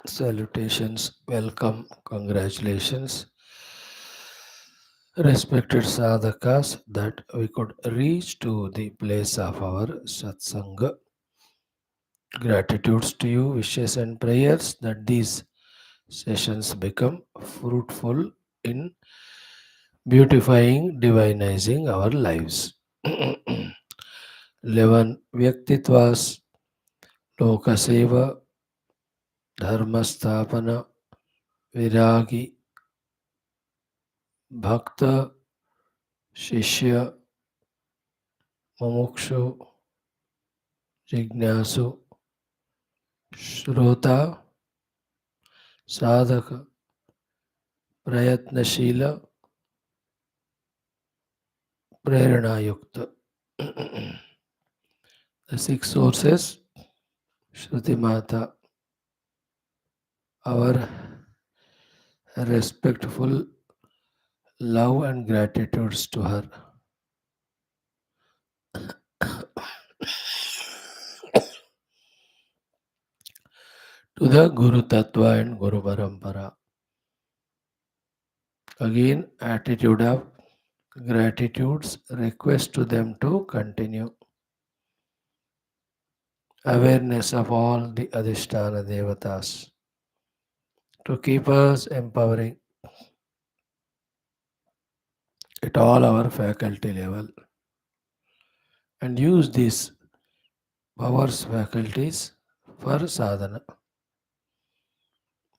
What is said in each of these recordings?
Salutations, welcome, congratulations, respected sadhakas, that we could reach to the place of our satsanga. Gratitudes to you, wishes and prayers that these sessions become fruitful in beautifying, divinizing our lives. 11 Vyaktitvas, Lokaseva, Dharmastapana, Viragi, Bhakta, Shishya, Mumukshu, Jignasu, श्रोता साधक प्रयत्नशील प्रेरणायुक्त. The six sources, Shruti Mata, our respectful love and gratitudes to her. To the Guru Tattva and Guru Parampara. Again, attitude of gratitudes, request to them to continue. Awareness of all the Adhisthana Devatas to keep us empowering at all our faculty level and use these powers, faculties for sadhana.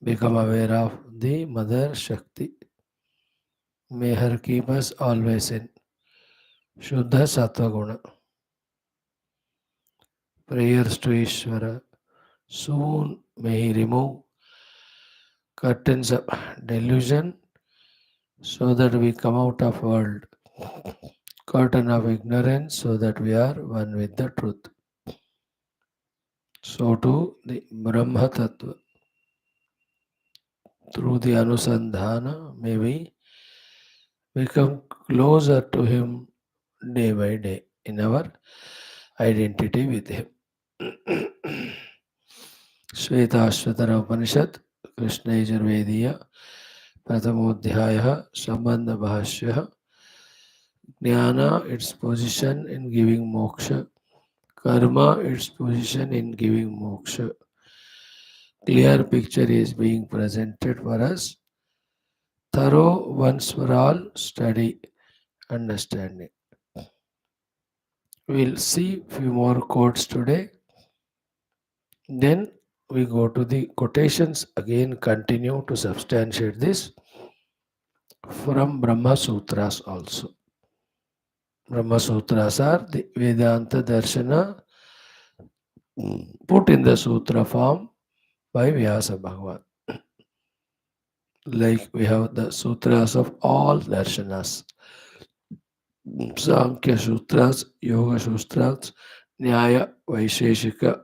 Become aware of the Mother Shakti. May her keep us always in Shuddha Sattva Guna. Prayers to Ishvara. Soon may he remove curtains of delusion so that we come out of world. Curtain of ignorance so that we are one with the truth. So too the Brahma Tattva. Through the Anusandhana may we become closer to him day by day in our identity with him. Shwethashwathara Upanishad, Krishna Yajurvediya, Prathamodhyaya, Sambandha Bhashya, Jnana, its position in giving moksha, Karma, its position in giving moksha. Clear picture is being presented for us. Thorough, once for all, study, understanding. We'll see few more quotes today. Then we go to the quotations again, continue to substantiate this from Brahma Sutras also. Brahma Sutras are the Vedanta Darshana put in the sutra form by Vyasa Bhagavan. Like we have the sutras of all darshanas. Sankhya Sutras, Yoga Sutras, Nyaya, Vaisheshika,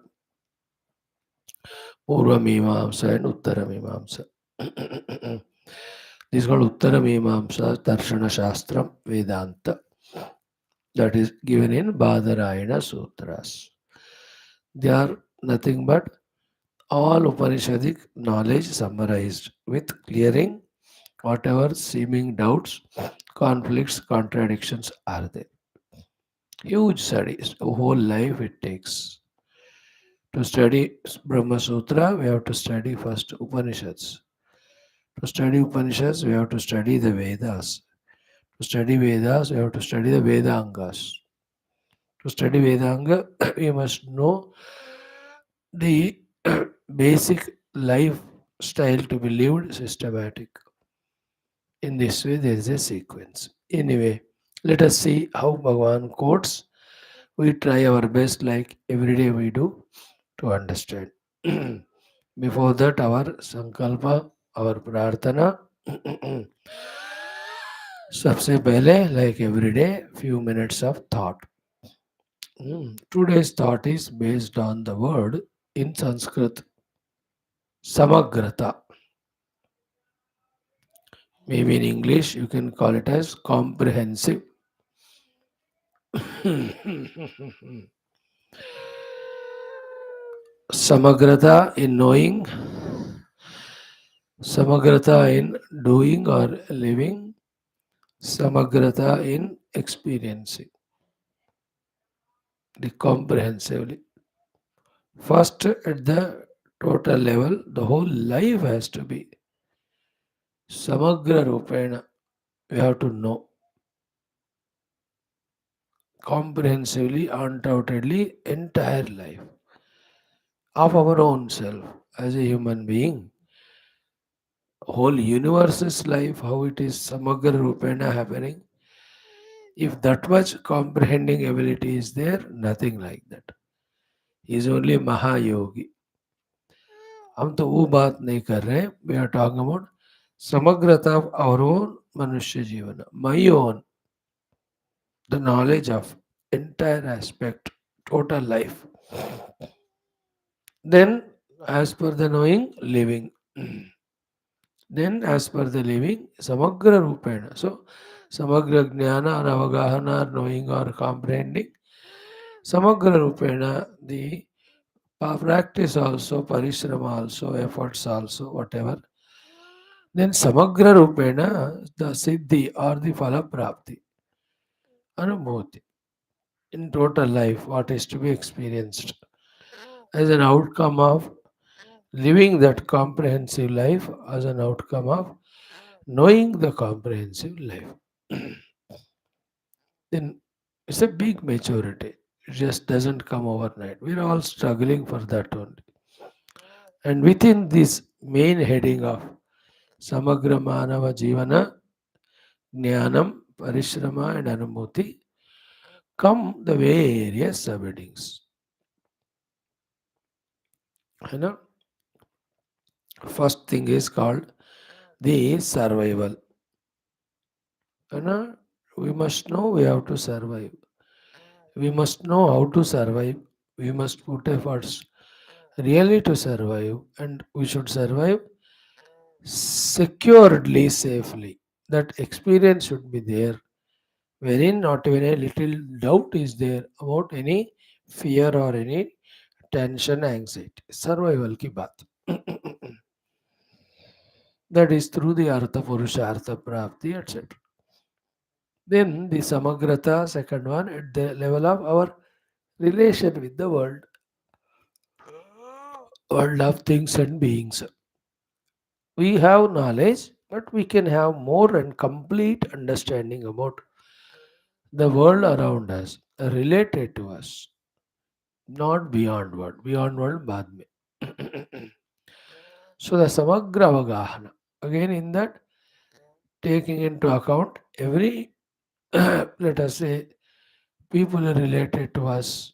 Purva Mimamsa and Uttara Mimamsa. This is called Uttara Mimamsa Darshana Shastram Vedanta. That is given in Badarayana Sutras. They are nothing but all Upanishadic knowledge summarized with clearing whatever seeming doubts, conflicts, contradictions are there. Huge studies, a whole life it takes. To study Brahma Sutra, we have to study first Upanishads. To study Upanishads, we have to study the Vedas. To study Vedas, we have to study the Vedangas. To study Vedanga, we must know the basic lifestyle to be lived systematic. In this way, there is a sequence. Anyway, let us see how Bhagavan quotes. We try our best, like every day we do, to understand. Before that, our sankalpa, our prarthana. सबसे पहले, like every day, few minutes of thought. Today's thought is based on the word in Sanskrit, samagrata. Maybe in English you can call it as comprehensive. Samagrata in knowing, Samagrata in doing or living, Samagrata in experiencing, the comprehensively. First, at the total level, the whole life has to be Samagra Rupena. We have to know comprehensively, undoubtedly, entire life of our own self as a human being. Whole universe's life, how it is Samagra Rupena happening. If that much comprehending ability is there, nothing like that. He is only Mahayogi. हम तो वो बात नहीं कर रहे, we are talking about समग्रता of our own मनुष्य जीवन, my own, the knowledge of entire aspect, total life. Then, as per the knowing, living. Then, as per the living, samagra rupena. So, samagra jnana or avagahana, or knowing or comprehending. Samagra rupena, the practice also, parishrama also, efforts also, whatever. Then, samagra rupena, the siddhi or the phala prapti, anubhuti. In total life, what is to be experienced as an outcome of living that comprehensive life, as an outcome of knowing the comprehensive life. Then it's a big maturity. It just doesn't come overnight. We're all struggling for that only. And within this main heading of Samagra Manava Jivana, Jnanam, Parishrama and Anumuti come the various subheadings. You know, first thing is called the survival. You know, we must know we have to survive. We must know how to survive. We must put efforts really to survive, and we should survive securedly, safely. That experience should be there, wherein not even a little doubt is there about any fear or any tension, anxiety. Survival ki baat. That is through the Artha Purusha, Artha Prapti, etc. Then the Samagrata, second one, at the level of our relation with the world of things and beings. We have knowledge, but we can have more and complete understanding about the world around us, related to us, not beyond world. Beyond world, baad mein. So the Samagra Avagahana, again in that, taking into account every, let us say, people related to us,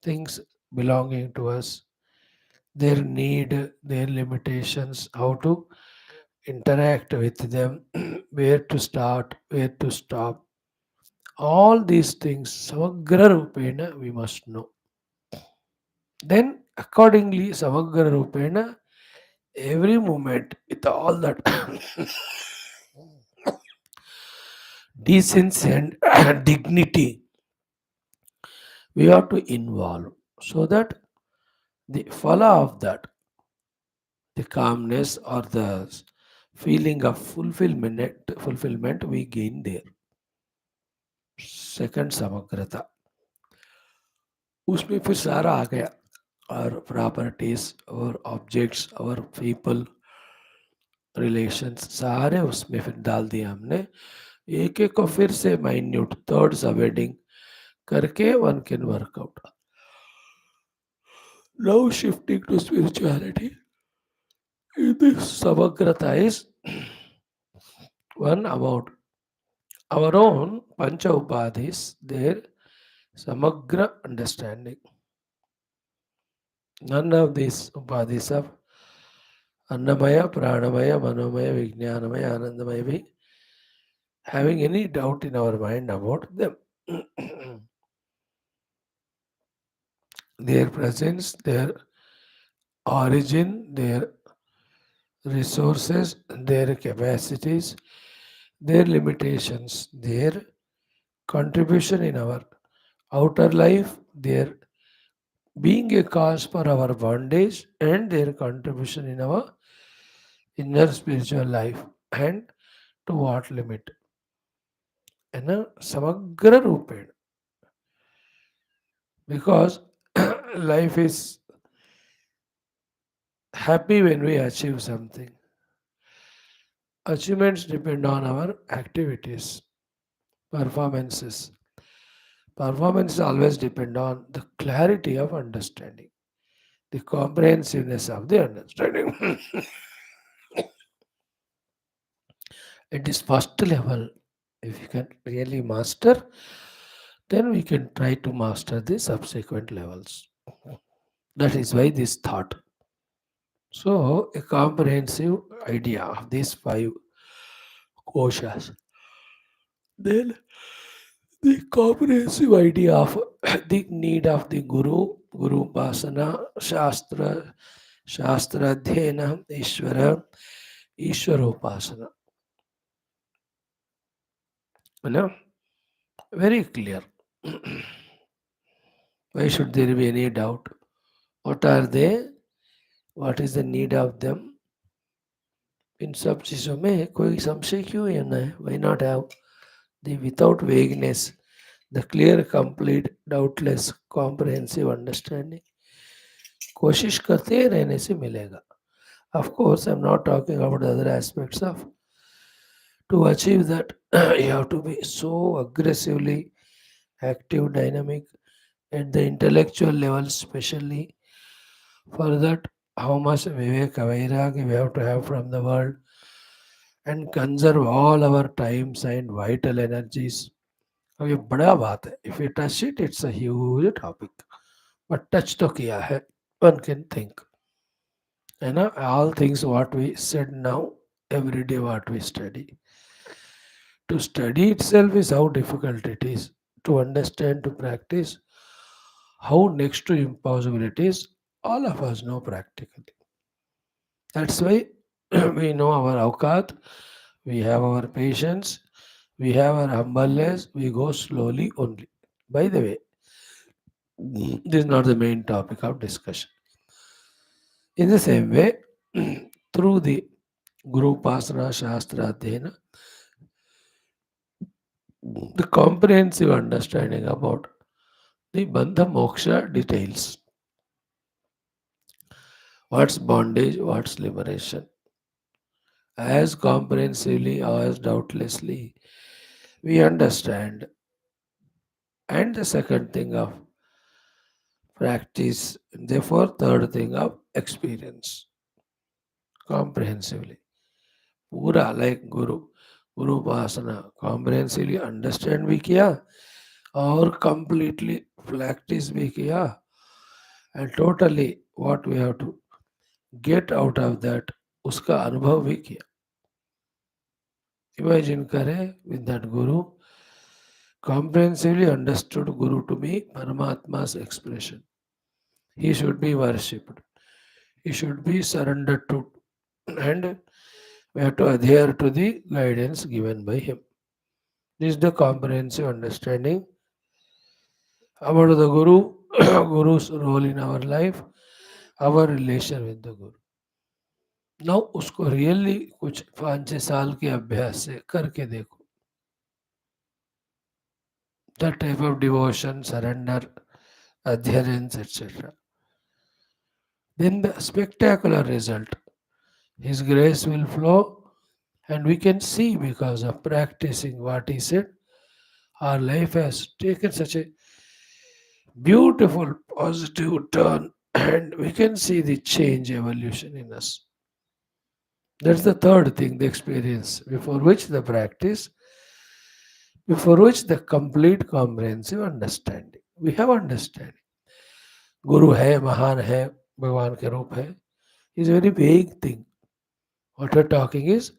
things belonging to us, their need, their limitations, how to interact with them, where to start, where to stop. All these things, Samagra Rupena, we must know. Then, accordingly, Samagra Rupena, every moment, with all that decency and dignity, we have to involve so that the phala of that, the calmness or the feeling of fulfillment we gain there. Second Samagrata. उसमें फिर सारा आ गया और properties और objects और people relations सारे उसमें फिर डाल दिया हमने एक एक को फिर से माइन्यूट थर्ड सबहेडिंग करके one can work out now shifting to spirituality this samagrata is one about our own pancha upadhis, their samagra understanding. None of these upadhis of Annamaya, Pranamaya, Manomaya, Vijnanamaya, Anandamaya, we having any doubt in our mind about them. Their presence, their origin, their resources, their capacities, their limitations, their contribution in our outer life, their being a cause for our bondage, and their contribution in our inner spiritual life, and to what limit. समग्र रूपेण, because life is happy when we achieve something. Achievements depend on our activities, performances. Performance always depend on the clarity of understanding, the comprehensiveness of the understanding. At this first level, if you can really master, then we can try to master the subsequent levels. That is why this thought. So, a comprehensive idea of these five koshas. Then, the comprehensive idea of the need of the Guru Upasana, Shastra Dhyena, Ishwara You know, very clear. Why should there be any doubt? What are they? What is the need of them? इन सब चीज़ों में कोई संशय क्यों लेना है? Why not have the without vagueness, the clear, complete, doubtless, comprehensive understanding? कोशिश करते रहने से मिलेगा. Of course, I'm not talking about the other aspects of. To achieve that, you have to be so aggressively active, dynamic at the intellectual level, especially. For that, how much vivek, vairagya we have to have from the world and conserve all our times and vital energies. अब ये बड़ा बात है. If you touch it, it's a huge topic. But touch तो किया है. One can think. All things what we said now, every day what we study. To study itself is how difficult it is. To understand, to practice, how next to impossible it is, all of us know practically. That's why we know our awkat, we have our patience, we have our humbleness, we go slowly only. By the way, this is not the main topic of discussion. In the same way, through the Guru Upasana Shastra Adhyana, the comprehensive understanding about the Bandha Moksha details. What's bondage, what's liberation? As comprehensively as doubtlessly we understand. And the second thing of practice, therefore, third thing of experience comprehensively. Pura like Guru Upasana, comprehensively understand भी किया और completely practice भी किया, and totally what we have to get out of that उसका अनुभव भी किया. Imagine करें with that Guru, comprehensively understood Guru to be Paramatma's expression. He should be worshipped. He should be surrendered to, and we have to adhere to the guidance given by him. This is the comprehensive understanding about the Guru, Guru's role in our life, our relation with the Guru. Now उसको really कुछ 5-6 साल के अभ्यास से करके देखो. That type of devotion, surrender, adherence, etc. Then the spectacular result. His grace will flow, and we can see because of practicing what he said, our life has taken such a beautiful positive turn, and we can see the change, evolution in us. That's the third thing, the experience, before which the practice, before which the complete comprehensive understanding. We have understanding. गुरु है, महान है, भगवान के रूप है, is a very big thing. What we're talking is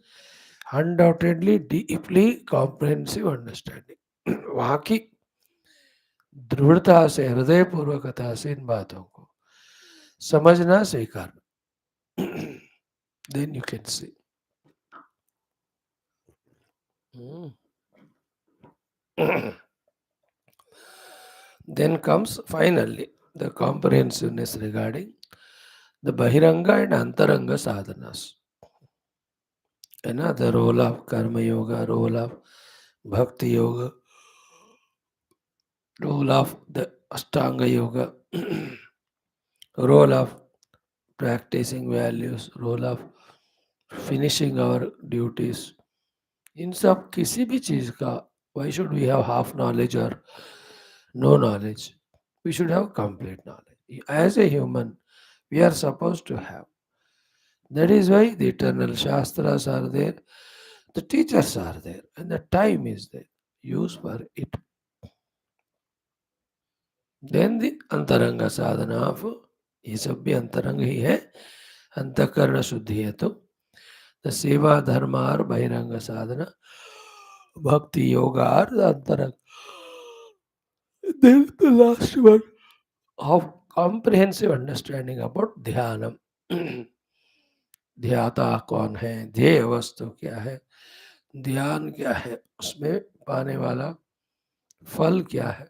undoubtedly deeply comprehensive understanding. वहाँ की दृढ़ता से, हृदयपूर्वकता से इन बातों को समझना, स्वीकारना. Then you can see. Then comes finally the comprehensiveness regarding the Bahiranga and Antaranga sadhanas. The role of karma yoga, role of bhakti yoga, role of the Ashtanga yoga, role of practicing values, role of finishing our duties. इन सब किसी भी चीज का why should we have half knowledge or no knowledge? We should have complete knowledge. As a human, we are supposed to have. That is why the eternal Shastras are there, the teachers are there, and the time is there. Use for it. Then the Antaranga sadhana of ये सब भी अंतरंग ही है अंतकरण शुद्धि है तो the सेवा धर्म और बहिरंग साधना भक्ति योगा और अंतरंग then the last one of comprehensive understanding about ध्यानम ध्याता कौन है ध्येय वस्तु क्या है ध्यान क्या है उसमें पाने वाला फल क्या है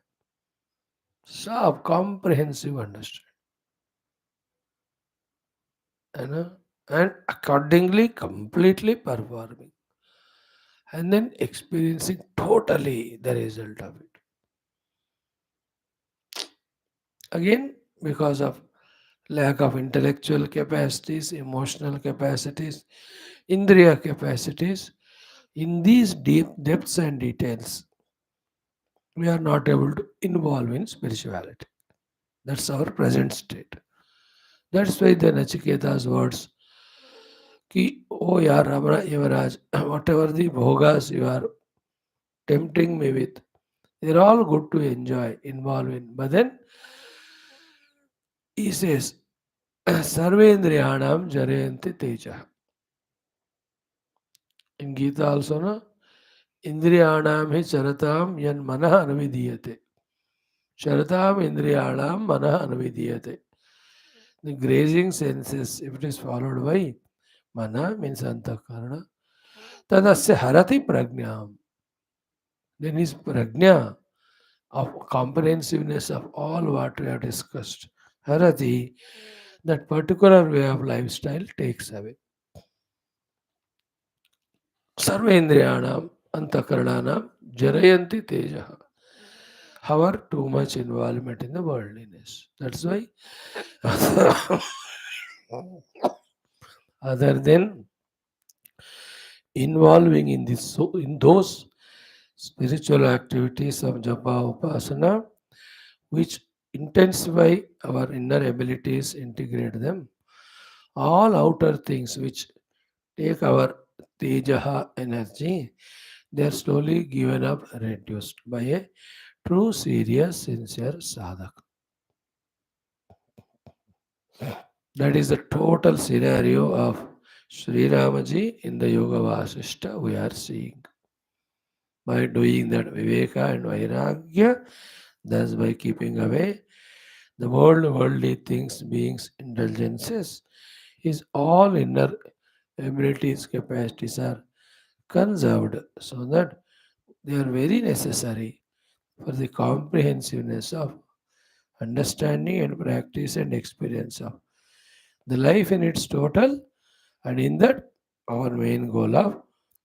सब comprehensive understanding है ना and accordingly completely performing and then experiencing totally the result of it. Again, because of lack of intellectual capacities, emotional capacities, indriya capacities, in these deep depths and details, we are not able to involve in spirituality. That's our present state. That's why the Nachiketa's words, ki, oh yeah, Ramana Yamaraj, whatever the bhogas you are tempting me with, they're all good to enjoy, involve in. But then he says, Sarvendriyanam Jarayanti Teja. In Gita also, no? Indriyanam hi charatam yan manah anvidiyate. Charatam indriyanam manah anvidiyate. The grazing senses, if it is followed by mana, means antakarana, tadasya harati prajnam. Then his prajna of comprehensiveness of all what we have discussed, harati, that particular way of lifestyle takes away. Sarvendriyanam antakaranam jarayanti tejaha. However, too much involvement in the worldliness. That's why, other than involving in this, so in those spiritual activities of japa upasana, which intensify our inner abilities, integrate them, all outer things which take our tejaha energy, they are slowly given up, reduced by a true, serious, sincere sadhak. That is the total scenario of Sri Ramaji in the Yoga Vasishta we are seeing. By doing that Viveka and Vairagya, thus by keeping away the worldly things, beings, indulgences, his all inner abilities, capacities are conserved so that they are very necessary for the comprehensiveness of understanding and practice and experience of the life in its total, and in that, our main goal of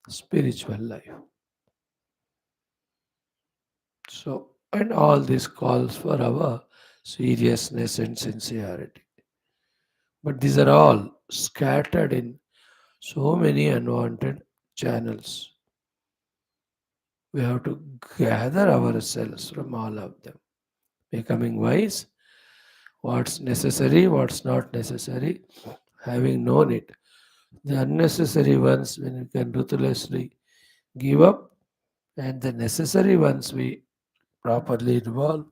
spiritual life. So, and all this calls for our seriousness and sincerity. But these are all scattered in so many unwanted channels. We have to gather ourselves from all of them, becoming wise, what's necessary, what's not necessary, having known it. The unnecessary ones, when we can ruthlessly give up, and the necessary ones we properly involve,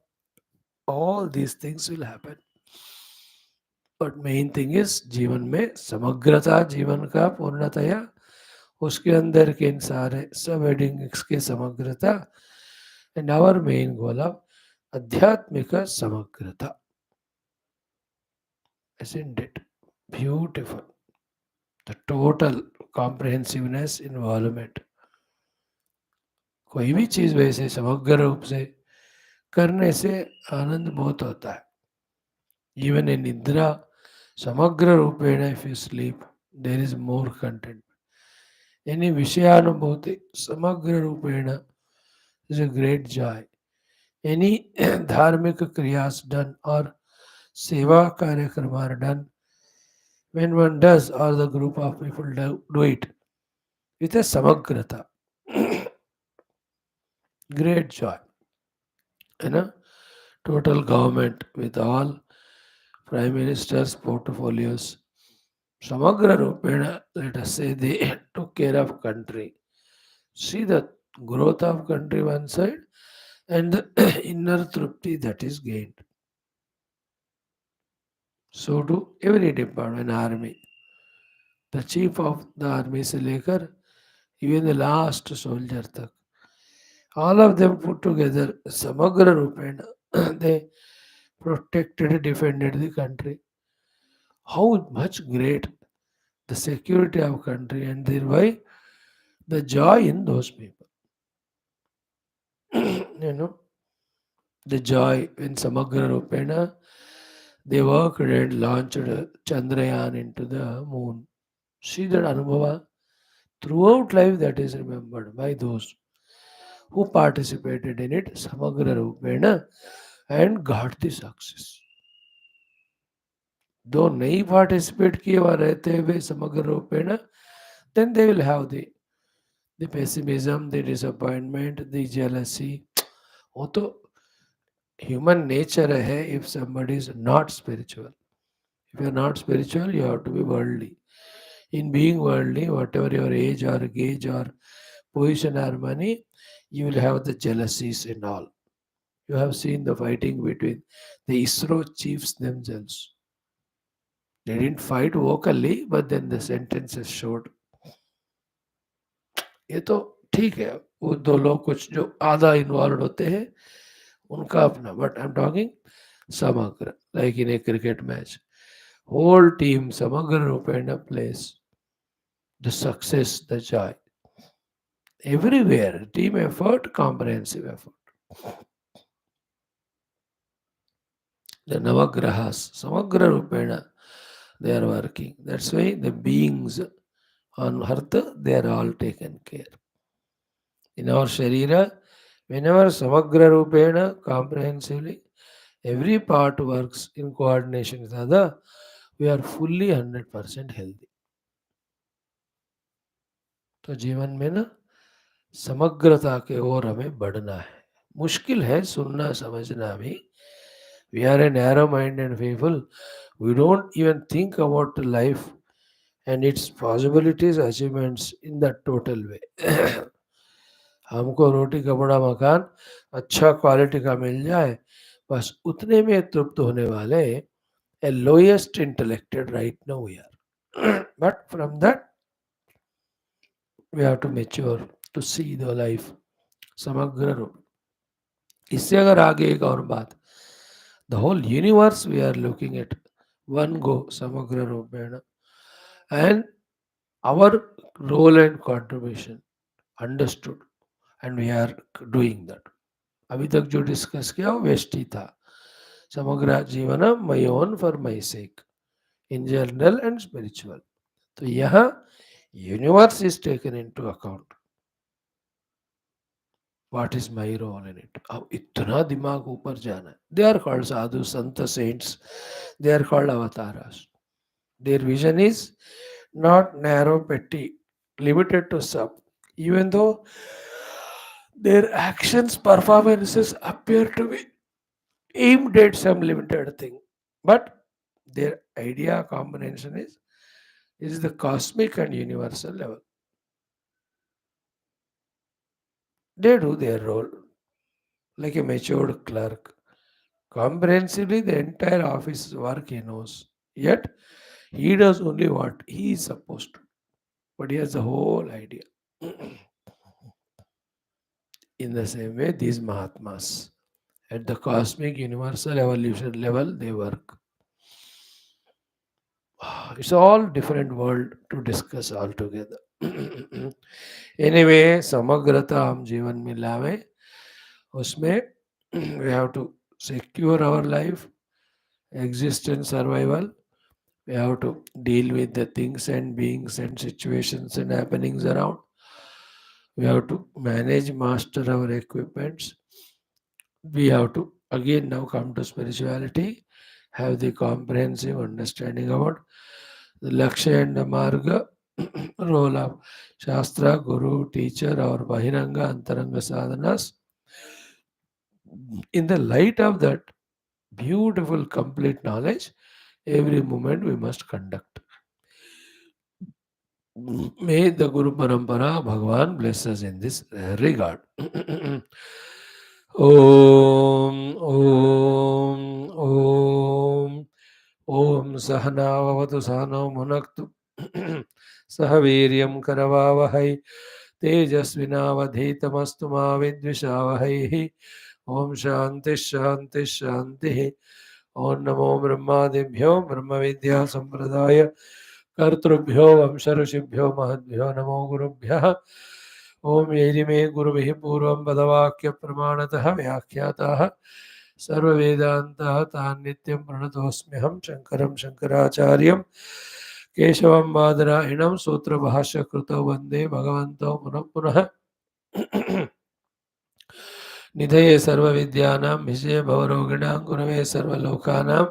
all these things will happen. But main thing is जीवन में समग्रता जीवन का पूर्णतया उसके अंदर के इन सारे सब हेडिंग्स के समग्रता and our main goal of adhyatmika samagrata. Isn't it beautiful? The total comprehensiveness involvement. कोई भी चीज वैसे समग्र रूप से करने से आनंद बहुत होता है. Even in Nidra, Samagra Rupena, if you sleep, there is more content. Any Vishayanubhuti, Samagra Rupena is a great joy. Any dharmic kriyas done or seva karyakrama are done, when one does or the group of people do it with a samagrata, great joy. You know, total government with all prime ministers' portfolios, samagra rupena, let us say they took care of country. See the growth of country one side and the inner trupti that is gained. So do every department, army. The chief of the army से लेकर even the last soldier तक, all of them put together, samagra rupena, they protected, defended the country. How much great the security of country and thereby the joy in those people. you know, the joy in Samagra Rupena, they worked and launched Chandrayaan into the moon. See that Anubhava throughout life that is remembered by those who participated in it, Samagra Rupena, and got the success. Though नहीं participate किए वहाँ रहते हुए समग्र रूपेण, then they will have the pessimism, the disappointment, the jealousy. वो तो human nature है if somebody is not spiritual. If you are not spiritual, you have to be worldly. In being worldly, whatever your age or gauge or position or money, you will have the jealousies and all. You have seen the fighting between the ISRO chiefs themselves. They didn't fight vocally, but then the sentences showed. ये तो ठीक है, वो दो लोग कुछ जो आधा इन्वॉल्व होते हैं उनका अपना, बट आई एम टॉकिंग समग्र, like in A cricket match, whole team समग्र रूपेण plays the success, the joy everywhere, team effort, comprehensive effort. The navagrahas samagra rupena, they are working. That's why the beings on earth, they are all taken care. In our sharira, whenever samagra rupena, comprehensively, every part works in coordination with other, we are fully 100% healthy. तो जीवन में ना समग्रता के ओर हमें बढ़ना है. मुश्किल है सुनना समझना भी. We are a narrow minded people. We don't even think about life and its possibilities, achievements in that total way. हमको रोटी कपड़ा मकान अच्छा क्वालिटी का मिल जाए, बस उतने में तृप्त होने वाले a lowest intellected right now we are. But from that we have to mature to see the life समग्र रूप. इससे अगर आगे एक और बात, the whole universe we are looking at one go samagra rupena, and our role and contribution understood, and we are doing that. अभी तक जो डिस्कस किया वो वेस्ट ही था. समग्र जीवन my own for my sake in general and spiritual. तो यहाँ universe is taken into account. What is my role in it? अब इतना दिमाग ऊपर जाना है. They are called sadhu, santa, saints. They are called avatars. Their vision is not narrow, petty, limited to some. Even though their actions, performances appear to be aimed at some limited thing, but their idea combination is the cosmic and universal level. They do their role like a matured clerk. Comprehensively, the entire office work he knows. Yet, he does only what he is supposed to. But he has the whole idea. In the same way, these Mahatmas, at the cosmic, universal, evolution level, they work. It's all different world to discuss altogether. Anyway, samagrata हम जीवन में लावे, उसमें we have to secure our life, existence, survival, We have to deal with the things and beings and situations and happenings around. We have to manage, master our equipments. We have to again now come to spirituality, have the comprehensive understanding about the Lakshya and the Marga, role of Shastra, Guru, teacher, or Bahiranga, Antaranga sadhanas. In the light of that beautiful, complete knowledge, every moment we must conduct. May the Guru Parampara Bhagavan bless us in this regard. Om, Om, Om. Om Sahanavavatu Sahano Munaktu Sahaviryam Karavavahai Tejasvinavadhitamastu ma Vidvishavahai. Om Shanti Shanti Shanti. Om Namo Brahmadibhyo Brahma Vidya Sampradaya कर्तृभ्यो वंशऋषिभ्यो महद्भ्यो नमो गुरुभ्यः ओम यैरिमे गुरुभिः पूर्वं पदवाक्य प्रमाणतः व्याख्याताः सर्ववेदान्ताः तान् नित्यं प्रणतोऽस्म्यहं शङ्करं शङ्कराचार्यं केशवं बादरायणं सूत्रभाष्यकृतौ वन्दे भगवन्तौ पुनः पुनः निधये सर्वविद्यानां विजये भवरोगिणां गुरवे सर्वलोकानां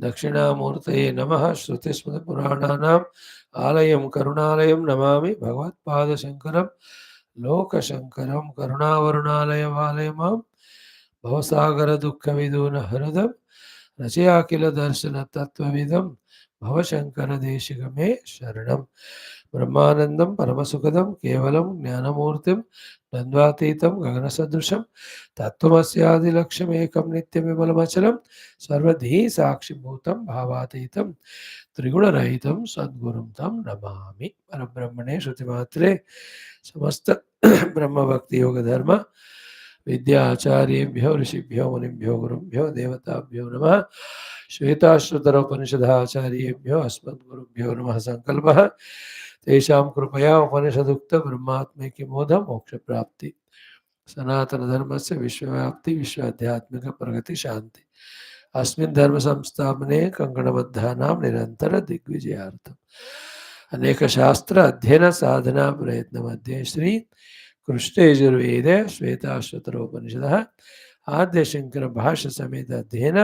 दक्षिणामूर्तये नमः श्रुतिस्मृतिपुराणानाम् आलयं करुणालयं नमामि भगवत्पादशङ्करं लोकशङ्करं करुणावरुणालयमालयमां भवसागरदुःखविदूनहृदं रचयाखिलदर्शनतत्त्वविदं भवशङ्करदेशिकमे शरणं ब्रह्मानन्दं परमसुखदं केवलं ज्ञानमूर्तिं द्वन्द्वातीतं गगनसदृशं तत्त्वमस्यादिलक्ष्यमेकं नित्यविमलमचलं सर्वधी साक्षिभूतं भावातीतं त्रिगुणरहितं सद्गुरुं तं नमामि परब्रह्मणे श्रुतिमात्रे समस्त ब्रह्मभक्ति योग धर्म विद्या आचार्येभ्यो ऋषिभ्यो मुनिभ्यो गुरुभ्यो देवताभ्यो नमः श्वेताश्वतर उपनिषदाचार्येभ्यो अस्मद्गुरुभ्यो नमः संकल्पः तेषां कृपया उपनिषदुक्त ब्रह्मात्मैक्य मोध मोक्ष प्राप्ति सनातन धर्म से विश्वव्याप्ति विश्व आध्यात्मिक प्रगति शांति अस्मिन् धर्म संस्थापने कंकणबद्धानां निरंतर दिग्विजयार्थम् अनेक शास्त्र अध्ययन साधना प्रयत्न मध्ये श्री कृष्णयजुर्वेदे श्वेताश्वतरोपनिषदः आद्य शंकर भाष्य समेत अध्ययन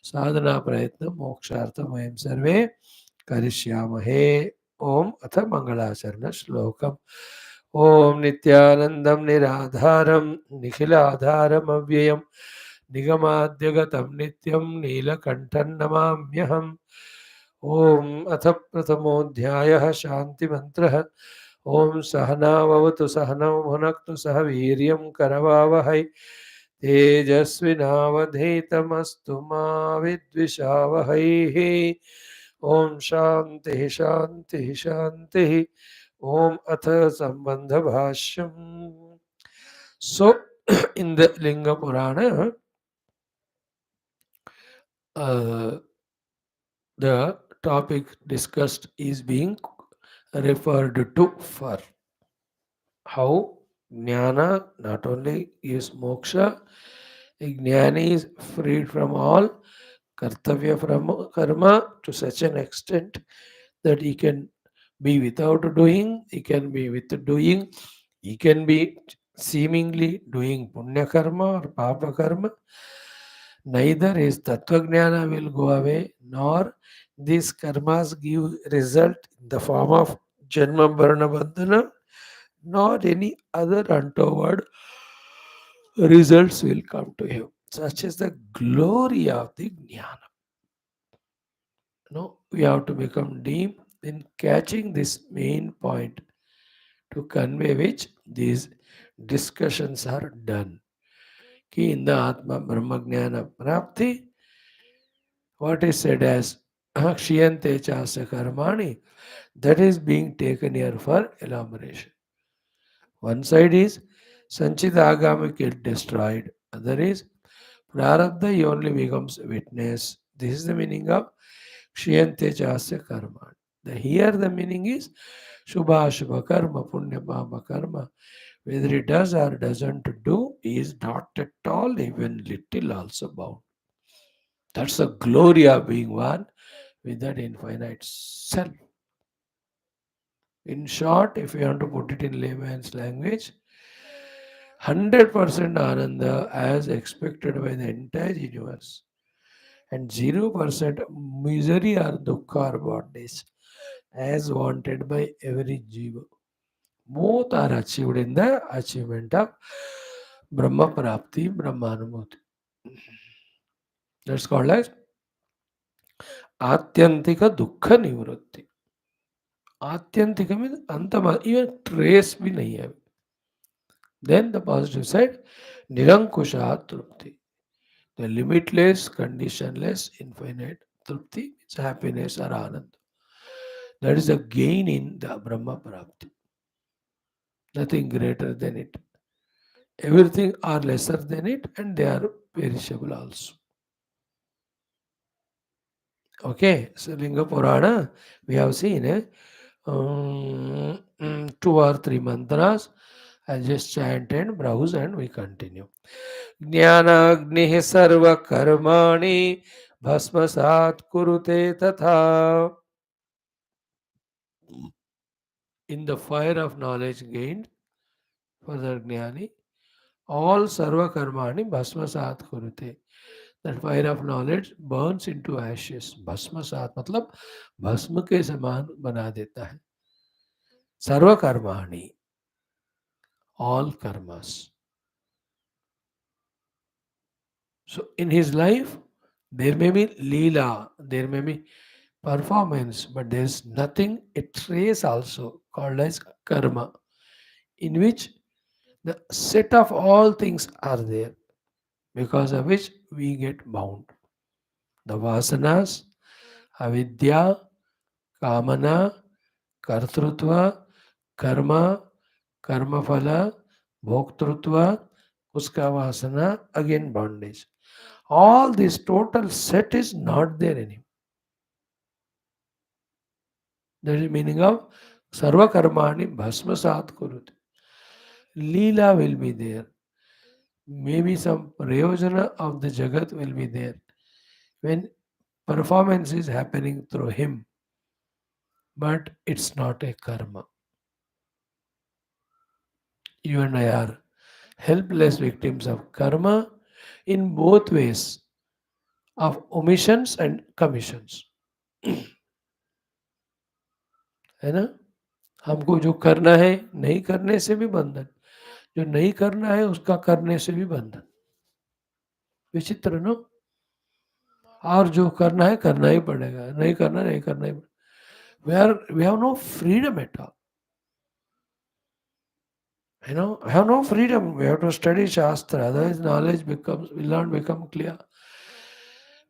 साधना प्रयत्न मोक्षार्थं वयं सर्वे करिष्यामहे। ओम अथ मंगलाचरण श्लोकम् ओम नित्यानंदं निराधारं निखिलाधारम् अव्ययम् निगमाद्यगतं नित्यं नीलकण्ठं नमाम्यहम्। ओम अथ प्रथमोऽध्यायः शान्तिमन्त्रः ओम सहनाववतु सहनौ भुनक्तु सह वीर्यं करवावहै तेजस्विनावधीतमस्तु मा विद्विषावहैः। ओम शांति शांति शांति। ओम अथ संबंध भाष्यम। So in the Linga Purana, the topic discussed is being referred to for how jnana not only is moksha, a jnani is freed from all kartavya from karma to such an extent that he can be without doing, he can be with doing, he can be seemingly doing punya karma or papa karma. Neither his tattva jnana will go away, nor these karmas give result in the form of janma varna bandhana, nor any other untoward results will come to him. Such is the glory of the jnana. No, we have to become deep in catching this main point to convey which these discussions are done. Ki in the Atma Brahma Jnana Prapti, what is said as Akshiyante Chasya Karmani, that is being taken here for elaboration. One side is Sanchita Agami get destroyed, other is Prarabdha he only becomes witness. This is the meaning of Kshiyante Chasya Karma. Here the meaning is Shubha Shubha Karma, Punya Papa Karma. Whether he does or doesn't do, he is not at all even little also bound. That's the glory of being one. with that infinite self. In short, if you want to put it in layman's language, 100% Ananda as expected by the entire universe, and 0% misery or dukkha or bondage as wanted by every jiva. Both are achieved in the achievement of Brahma Prapti, Brahmanumati. That's called as Atyantika Dukkha Nivrutti. Atyantika means Antama, even trace भी नहीं है. Then the positive side, Nirankusha Trupti. The limitless, conditionless, infinite Trupti means happiness or Anand. That is a gain in the Brahma Prapti. Nothing greater than it. Everything are lesser than it and they are perishable also. Okay, so Linga Purana, we have seen 2 or 3 mantras. I'll just chant and browse and we continue. ज्ञानाग्निः सर्वकर्माणि भस्मसात् कुरुते तथा. In the fire of knowledge gained for the jnani, all sarva karmani bhasmasat kurute. That fire of knowledge burns into ashes. Bhasmasat मतलब भस्म के समान बना देता है. सर्व कर्माणि, all karmas. So in his life, there may be leela, there may be performance, but there is nothing, a trace also called as karma, in which the set of all things are there, because of which we get bound. The vasanas, avidya, kamana, kartrutva, karma, karma phala, bhoktrutva, uska vasana, again bondage. All this total set is not there anymore. That is the meaning of sarva karmani bhasmasat kurut. Leela will be there. Maybe some prayojana of the jagat will be there. When performance is happening through him, but it's not a karma. You and I are helpless victims of karma in both ways, of omissions and commissions. है ना? हमको जो करना है नहीं करने से भी बंधन, जो नहीं करना है उसका करने से भी बंधन. विचित्र नो. और जो करना है करना ही पड़ेगा, नहीं करना नहीं करना ही पड़ेगा. We have no freedom at all. I have no freedom. We have to study Shastra, otherwise knowledge will not become clear.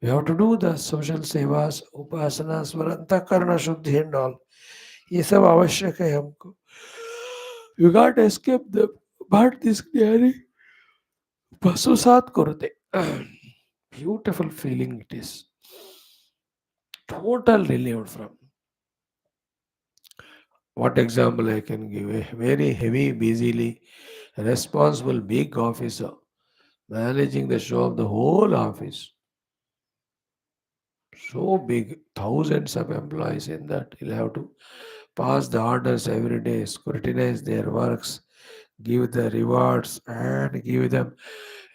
We have to do the social sevas, upasanas, karna shuddhi and all. ये सब आवश्यक है हमको. You can't escape them. But this ज्ञानी भस्मसात करते. Beautiful feeling it is. Total relieved from. What example I can give? A very heavy, busily responsible big officer managing the show of the whole office. So big, thousands of employees in that. He'll have to pass the orders every day, scrutinize their works, give the rewards, and give them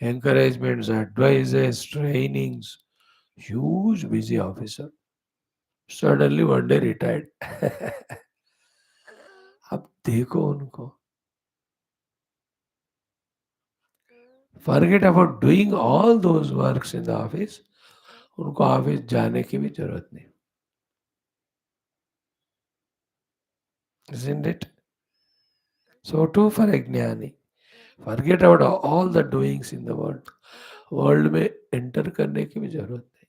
encouragements, advices, trainings. Huge, busy officer. Suddenly one day retired. अब देखो उनको. Forget about doing all those works in the office. उनको office जाने की भी जरूरत नहीं. Isn't it? So too for a ज्ञानी. Forget about all the doings in the world. World में एंटर करने की भी जरूरत नहीं.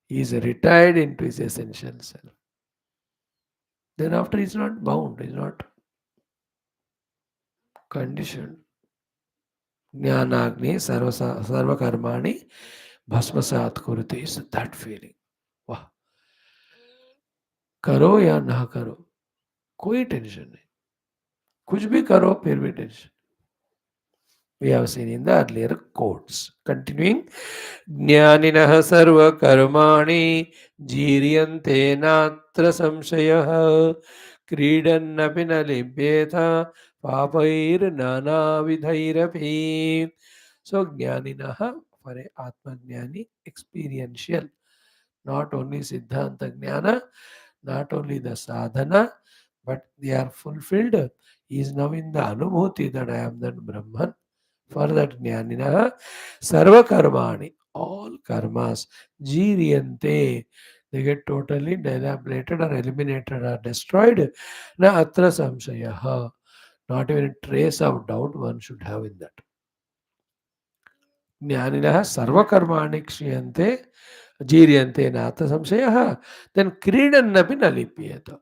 He is retired into his essential self. Then after he is not bound, he is not conditioned. ज्ञानाग्नि सर्व कर्माणि भस्मसात कुरुते is that feeling. वाह. करो या ना करो कोई टेंशन नहीं. कुछ भी करो फिर भी tension. We have seen in the earlier quotes. Continuing, Jnaninaha sarva karmani jiriyante natra samshayah kridannapi na libyeta papair nana vidhairapi. So, Jnaninaha for a Atma Jnani, experiential, not only Siddhanta Jnana, not only the sadhana, but they are fulfilled. He is now in the Anubhuti that I am that Brahman. For that Jnanina, Sarva Karmani, all karmas, Jiriyante, they get totally dilapidated or eliminated or destroyed. Na atra samshayaha, not even a trace of doubt one should have in that. Jnanina Sarva Karmani Kshiyante, Jiriyante Nata Samshayaha, then Kridannapi Nalipyata.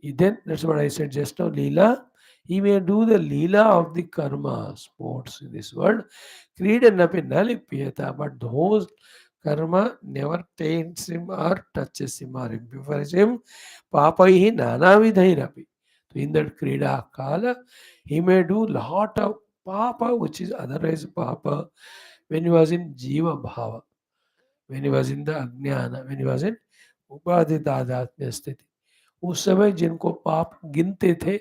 Then that's what I said just now. Leela, he may do the Leela of the karma sports in this world. Kridannapi nalipyata, but those karma never taints him or touches him or impurifies him. Papaihi nanavidhairapi. So in that Krida Kala, he may do lot of papa, which is otherwise papa, when he was in Jiva Bhava, when he was in the Ajnana, when he was in Upadhitatmya sthiti. उस समय जिनको पाप गिनते थे,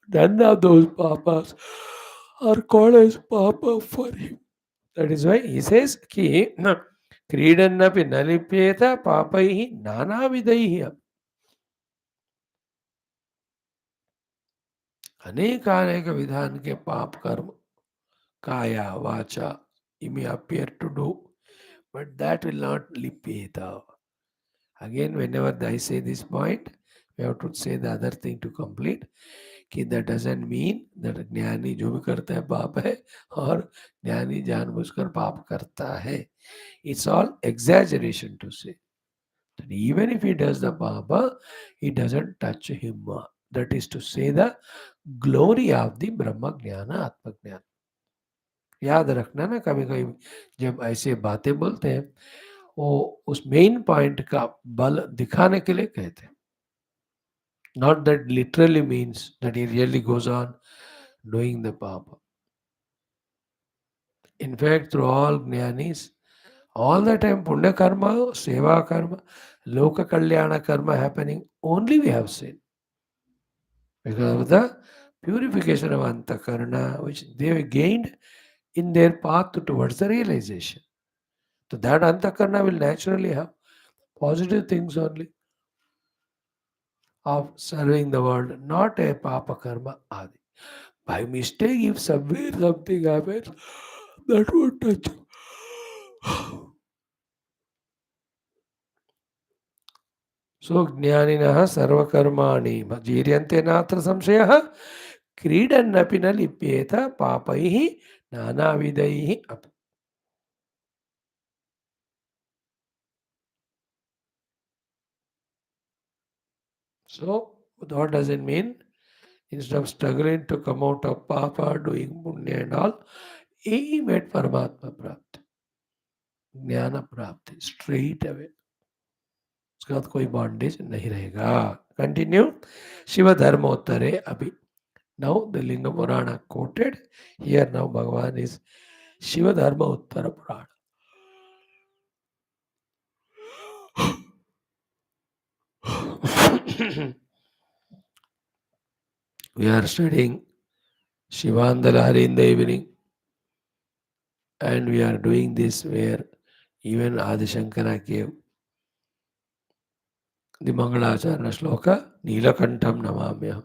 none of those papas are called as papa for him. That is why he says कि क्रीडन्नपि न लिप्येत पापैः नानाविधैः अनेकानेक विधान के पाप कर्म kaya vacha he may appear to do, but that will not lipyeta. Again, whenever I say this point, we have to say the other thing to complete. कि that doesn't mean that ज्ञानी जो भी करता है पाप है और ज्ञानी जानबूझकर पाप करता है. It's all exaggeration to say that even if he does the papa, it doesn't touch him. That is to say the glory of the ब्रह्म ज्ञान आत्म ज्ञान. याद रखना ना, कभी कभी जब ऐसे बातें बोलते हैं वो उस मेन पॉइंट का बल दिखाने के लिए कहते हैं. Not that literally means that he really goes on doing the papa. In fact, through all jnanis, all the time punya karma, seva karma, loka kalyana karma happening, only we have seen. Because of the purification of antakarna, which they have gained in their path towards the realization. So that antakarna will naturally have positive things only of serving the world, not a papa karma adi. By mistake, if somewhere something happens, that would touch. So, Jnaninaha sarvakarmani bhajiriyante natra samshayah kridannapi na lipyeta papaihi nanavidaihi api. So, what does it mean? Instead of struggling to come out of papa, doing punya and all, aim at Paramatma Prapti, Jnana Prapti, straight away. उसके बाद कोई bondage नहीं रहेगा. Continue. Shiv धर्मोत्तरे अभी. Now the Linga Purana quoted. Here now Bhagavan is Shiva Dharma Uttara Purana. We are studying Shivandalari in the evening, and we are doing this where even Adi Shankara gave the Mangalacharana Shloka Neelakantham Namamyaham.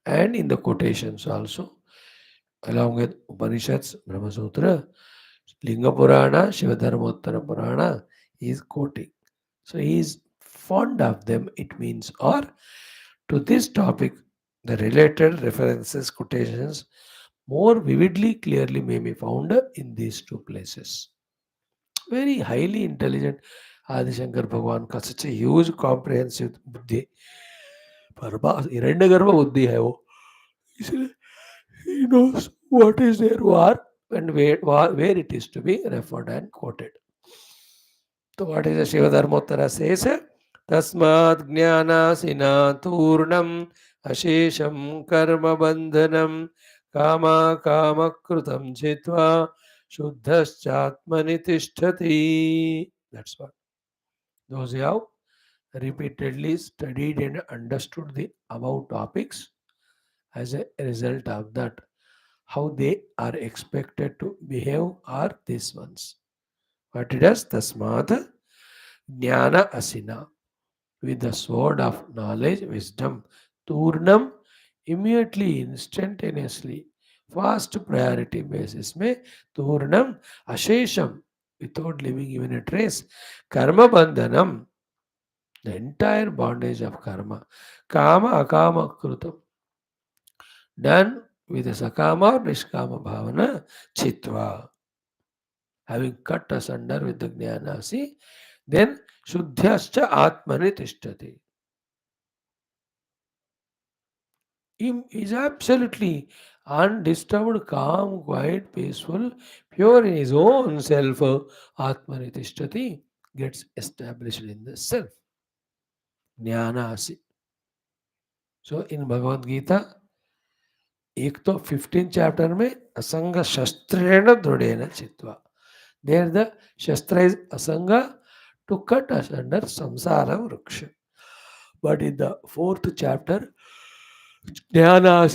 And in the quotations also, along with Upanishads, Brahma Sutra, Linga Purana, Shivadharmottara Purana, he is quoting. So he is fond of them, it means. Or to this topic, the related references, quotations, more vividly, clearly may be found in these two places. Very highly intelligent Adi Shankar Bhagwan का such a huge comprehensive बुद्धि, पर हिरण्यगर्भ बुद्धि है वो, इसलिए he knows what is there war and where it is to be referred and quoted. So what is the Shiva Dharmottara says? Tasmad jnana sinaturnam ashesham karma bandhanam Kama kama krutam chitva shuddhaschatmani tishtati. That's what. Those who have repeatedly studied and understood the above topics, as a result of that, how they are expected to behave are these ones. What it is? Tasmat jnana asina. With the sword of knowledge, wisdom, turnam, immediately, instantaneously, fast priority basis में turnam ashesham, without leaving even a trace, karma bandhanam, the entire bondage of karma, kama akama krutam, done with a sakama or nishkama bhavana, chitva, having cut asunder with the jnana, see, then shuddhyascha atmani tishtati. He is absolutely undisturbed, calm, quiet, peaceful, pure in his own self. Atmani tishtati gets established in the self. Jnana asi. So in Bhagavad Gita, एक तो 15 chapter में असंग शस्त्रेण दृढ़ेन चित्वा. There the shastra is asanga to cut us under samsara vriksha. But in the fourth chapter, jnana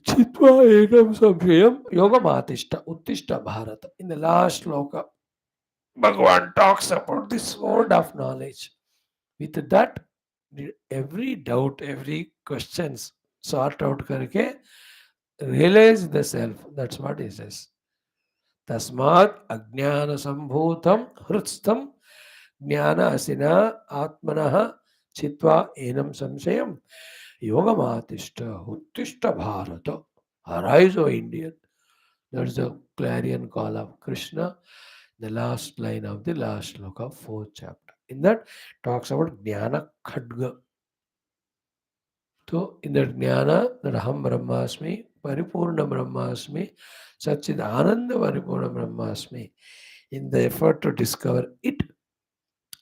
Chitva ekam samshayam yogamatishta uttishta bharata. In the last sloka, Bhagavan talks about the sword of knowledge. With that, every doubt, every questions sort out करके realize the self. That's what he says. तस्मात् अज्ञान संभूतम हृत्स्थम ज्ञान असिना आत्मनः चित्वा annum संशयम योगमातिष्ठ उत्तिष्ठ Bharat. Arise, O Indian. That's the clarion call of Krishna, the last line of the last sloka of fourth chapter. In that talks about Jnana Khadga. So in that Jnana, that Aham Brahmasmi, Paripurna Brahmasmi, Satchid Ananda Paripurna Brahmasmi, in the effort to discover it,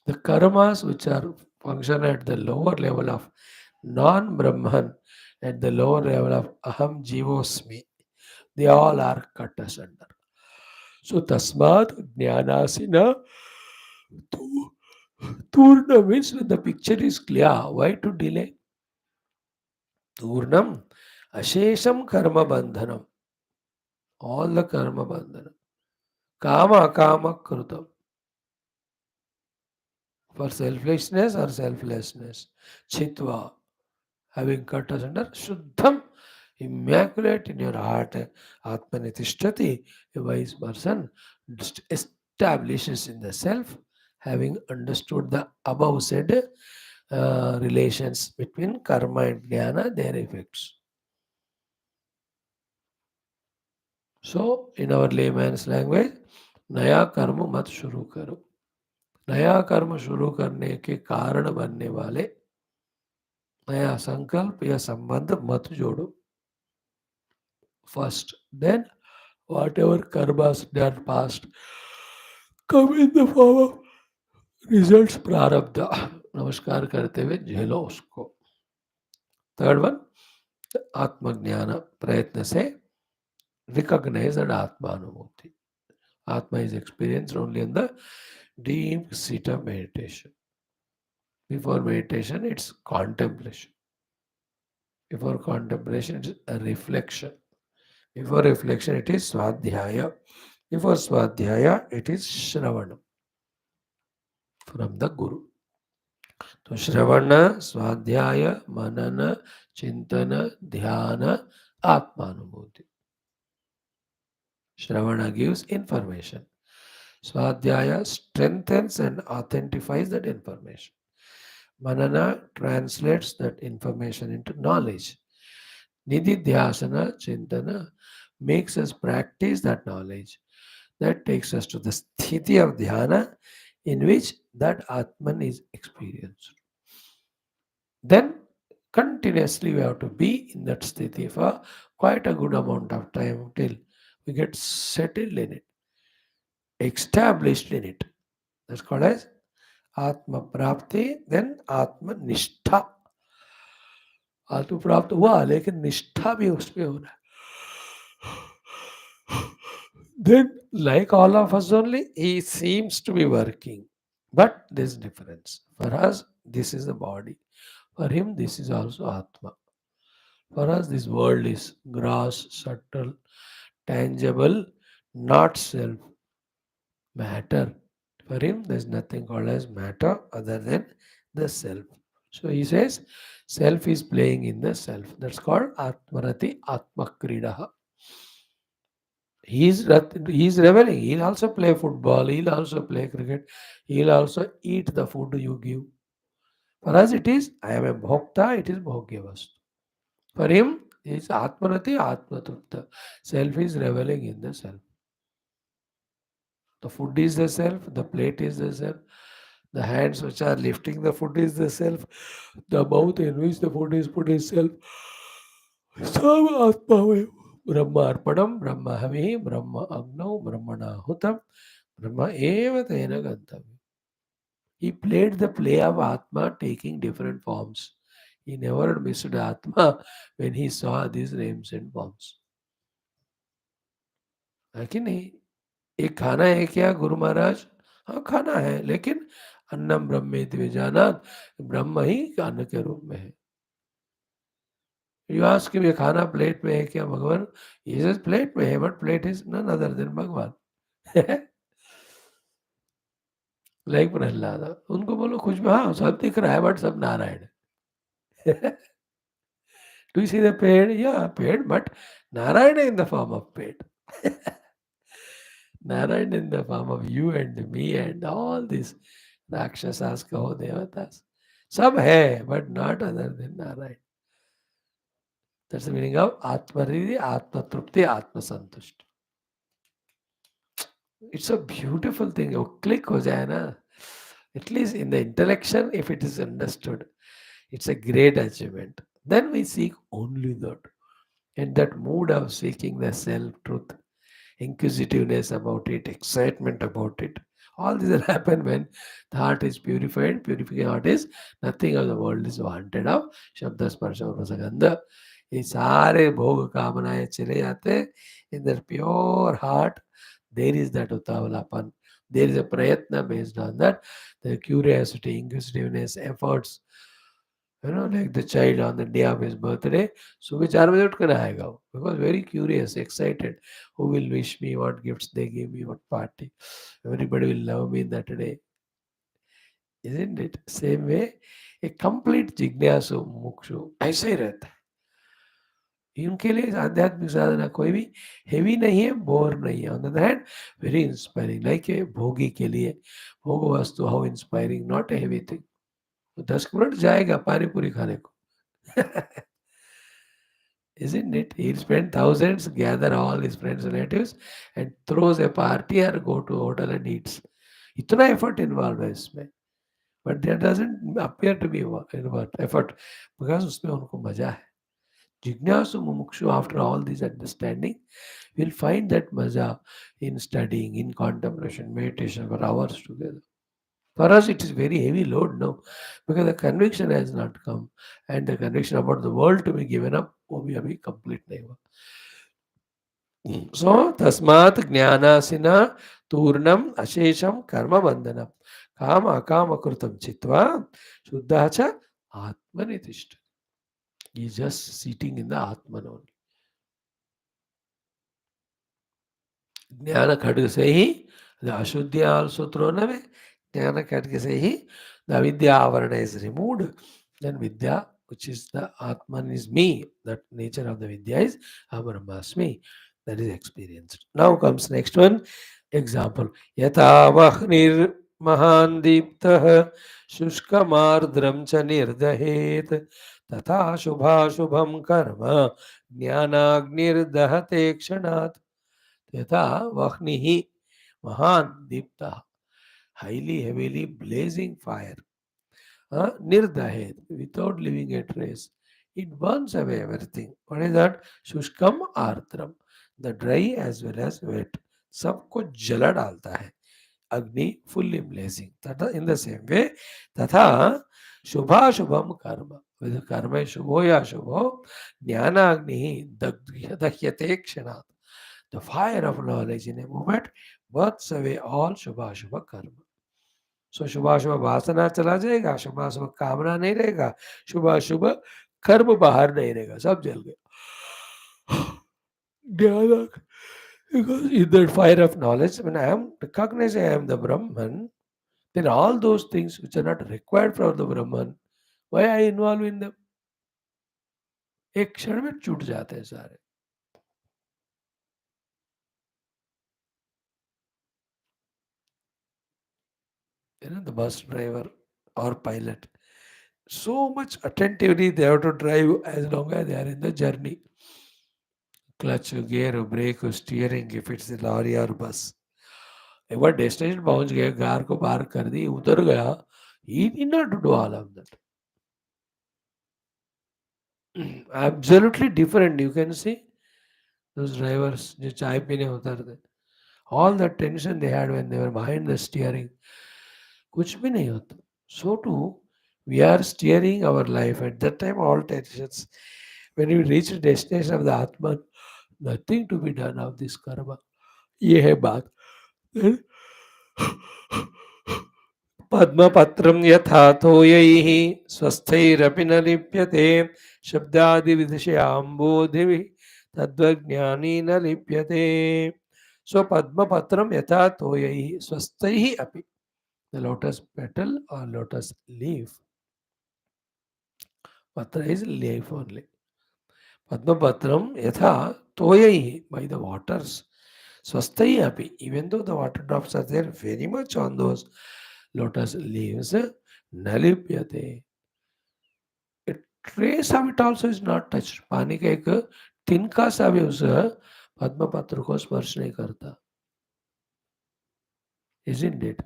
the karmas which are function at the lower level of non-Brahman, at the lower level of Aham Jivosmi, they all are cut asunder. So tasmat jnanasina tu turna means when the picture is clear, why to delay? Turnam ashesham karma bandhanam. All the karma bandhanam. Kama akama krutam. For selfishness or selflessness. Chitva. Having cut asunder. Shuddham. Immaculate in your heart. Atmanitishthati. A wise person establishes in the self, having understood the above said relations between karma and jnana, their effects. So, in our layman's language, नया कर्म मत शुरू करो. नया कर्म शुरू करने के कारण बनने वाले नया संकल्प या संबंध मत जोड़ो. First, then whatever karmas done past come in the form of results प्रारब्ध. नमस्कार करते हुए झेलो उसको. थर्ड वन, आत्मज्ञान प्रयत्न से recognize that Atmanumukti. Atma is experienced only in the deep seat of meditation. Before meditation, it's contemplation. Before contemplation, it's a reflection. Before reflection, it is Swadhyaya. Before Swadhyaya, it is Shravana from the Guru. So Shravana, Swadhyaya, Manana, Chintana, Dhyana, Atmanumukti. Shravana gives information. Swadhyaya strengthens and authentifies that information. Manana translates that information into knowledge. Nididhyasana, Chintana makes us practice that knowledge. That takes us to the sthiti of dhyana in which that Atman is experienced. Then continuously we have to be in that sthiti for quite a good amount of time till we get settled in it, established in it. That's called as Atma Prapti, then Atma Nishtha. आत्म प्राप्त हुआ लेकिन निष्ठा भी उसमें होना है. Then, like all of us only, he seems to be working. But there's difference. For us, this is the body. For him, this is also Atma. For us, this world is gross, subtle, tangible, not self. Matter. For him, there's nothing called as matter other than the self. So he says, self is playing in the self. That's called Atmarati Atmakridaha. He's reveling. He'll also play football. He'll also play cricket. He'll also eat the food you give. For us, it is, I am a bhokta, it is bhogyavastu. For him, it's Atmanati Atmatrupta. Self is reveling in the self. The food is the self, the plate is the self, the hands which are lifting the food is the self, the mouth in which the food is put is self. Sam Atma Brahma Arpanam, Brahma Havi, Brahma Agno, Brahmana Hutam, Brahma Eva Tena Gantam. He played the play of Atma taking different forms. He never missed Atma when he saw these names and forms. है कि नहीं? ये खाना है क्या गुरु महाराज? हाँ खाना है, लेकिन अन्नम ब्रह्मेति विजानात, ब्रह्म ही अन्न के रूप में है. यू आस्क ये खाना प्लेट में है क्या भगवान? ये प्लेट में है, but plate is none other than bhagwan. Like Prahlad, उनको बोलो कुछ भी, हाँ सब दिख रहा है बट सब Narayan. Do you see the paid? Yeah, paid, but Narayana in the form of paid. Narayana in the form of you and me and all these Rakshasas, Kaho, Devatas. Sab hai, but not other than Narayana. That's the meaning of Atmaridi, Atma Trupti, Atma Santushti. It's a beautiful thing. Oh, click ho jaye na. At least in the intellection, if it is understood, it's a great achievement. Then we seek only that. In that mood of seeking the self truth, inquisitiveness about it, excitement about it. All this will happen when the heart is purified. Purified heart is nothing of the world is wanted of. Shabda Sparsha Rasagandha. ये सारे भोग कामनाएं चले जाते हैं. In their pure heart, there is that utavalapan. There is a prayatna based on that. The curiosity, inquisitiveness, efforts. Like the child on the day of his birthday, सुबह 4 बजे उठ कर आएगा वो, because very curious, excited. Who will wish me? What gifts they give me? What party? Everybody will love me in that day, isn't it? Same way, a complete जिज्ञासु मुक्षु ऐसे ही रहता है. इनके लिए आध्यात्मिक साधना कोई भी हेवी नहीं है, बोर नहीं है. On the other hand, very inspiring. Like a भोगी के लिए भोग वस्तु how inspiring, not a heavy thing. 10 minute जाएगा पानी पूरी खाने को. Isn't it? He'll spend thousands, gather all his friends, relatives, and throws a party or go to hotel and eats. इतना effort involved है इसमें, but that doesn't appear to be effort, because उसमें उनको मजा है. Jignasu mumukshu, after all this understanding, will find that maza in studying, in contemplation, meditation for hours together. For us, it is very heavy load now, because the conviction has not come, and the conviction about the world to be given up, वो भी अभी complete नहीं हुआ. So, तस्मात् ज्ञानासिना तूर्णम अशेषम कर्म बंधनम काम अकाम कृतम चित्वा शुद्धः च आत्मनि तिष्ठति. He is just sitting in the Atman only. ज्ञान खड्ग से ही the अशुद्धि also thrown away. ज्ञान खड्ग से ही the vidya avarana is removed. Then vidya, which is the Atman is me, that nature of the vidya is Brahmasmi. That is experienced. Now comes next one. Example. Yata vahnir mahan deeptah शुष्कमार्द्रम च निर्दहेत तथा शुभाशुभम कर्म ज्ञानाग्निर्दहते क्षणात्. यथा वह्निः महान Dipta, highly heavily blazing fire, nirdahet, without leaving a trace, it burns away everything. What is that? Shushkam artram, the dry as well as wet, सबको जला डालता है. Agni fully blazing. Tata, in the same way, Tatha Shubha Shubham Karma. Whether karma is Shubho ya Shubho, Jnana Agni Dahyate Kshanat. The fire of knowledge in a moment burns away all Shubha Shubha karma. सो शुभाशुभ वासना चला जाएगा, शुभाशुभ कामना नहीं रहेगा, शुभाशुभ कर्म बाहर नहीं रहेगा, सब जल गया. ज्ञान, because in that fire of knowledge, when I am recognizing I am the Brahman, then all those things which are not required for the Brahman, why I involve in them? एक क्षण में छूट जाते हैं सारे. The bus driver or pilot, so much attentively they have to drive as long as they are in the journey. Clutch, gear, brake, steering, if it's a lorry or bus. एक बार destination पहुंच गए, car को park कर दी, उतर गया, he need not to do all of that. Absolutely different. You can see those drivers जो चाय पीने उतरते, all the tension they had when they were behind the steering, कुछ भी नहीं होता. So too, we are steering our life at that time. All tensions. When we reach the destination of the Atman, nothing to be done of this karma. ये है बात. Then पद्मपत्रं यथा तोयैः स्वस्थैरपि न लिप्यते शब्दादिविदुषयाम्बोधिभिः तद्वज्ञानी न लिप्यते. So पद्मपत्रं यथा तोयैः स्वस्थैः अपि, the lotus petal or lotus leaf, patra is leaf only. Padmapatram yatha toyaihi, by the waters, swasthai api, even though the water drops are there very much on those lotus leaves, nalipyate. A trace of it also is not touched. पानी का एक तिनका सा भी उस पद्म पत्र को स्पर्श नहीं करता. Isn't it?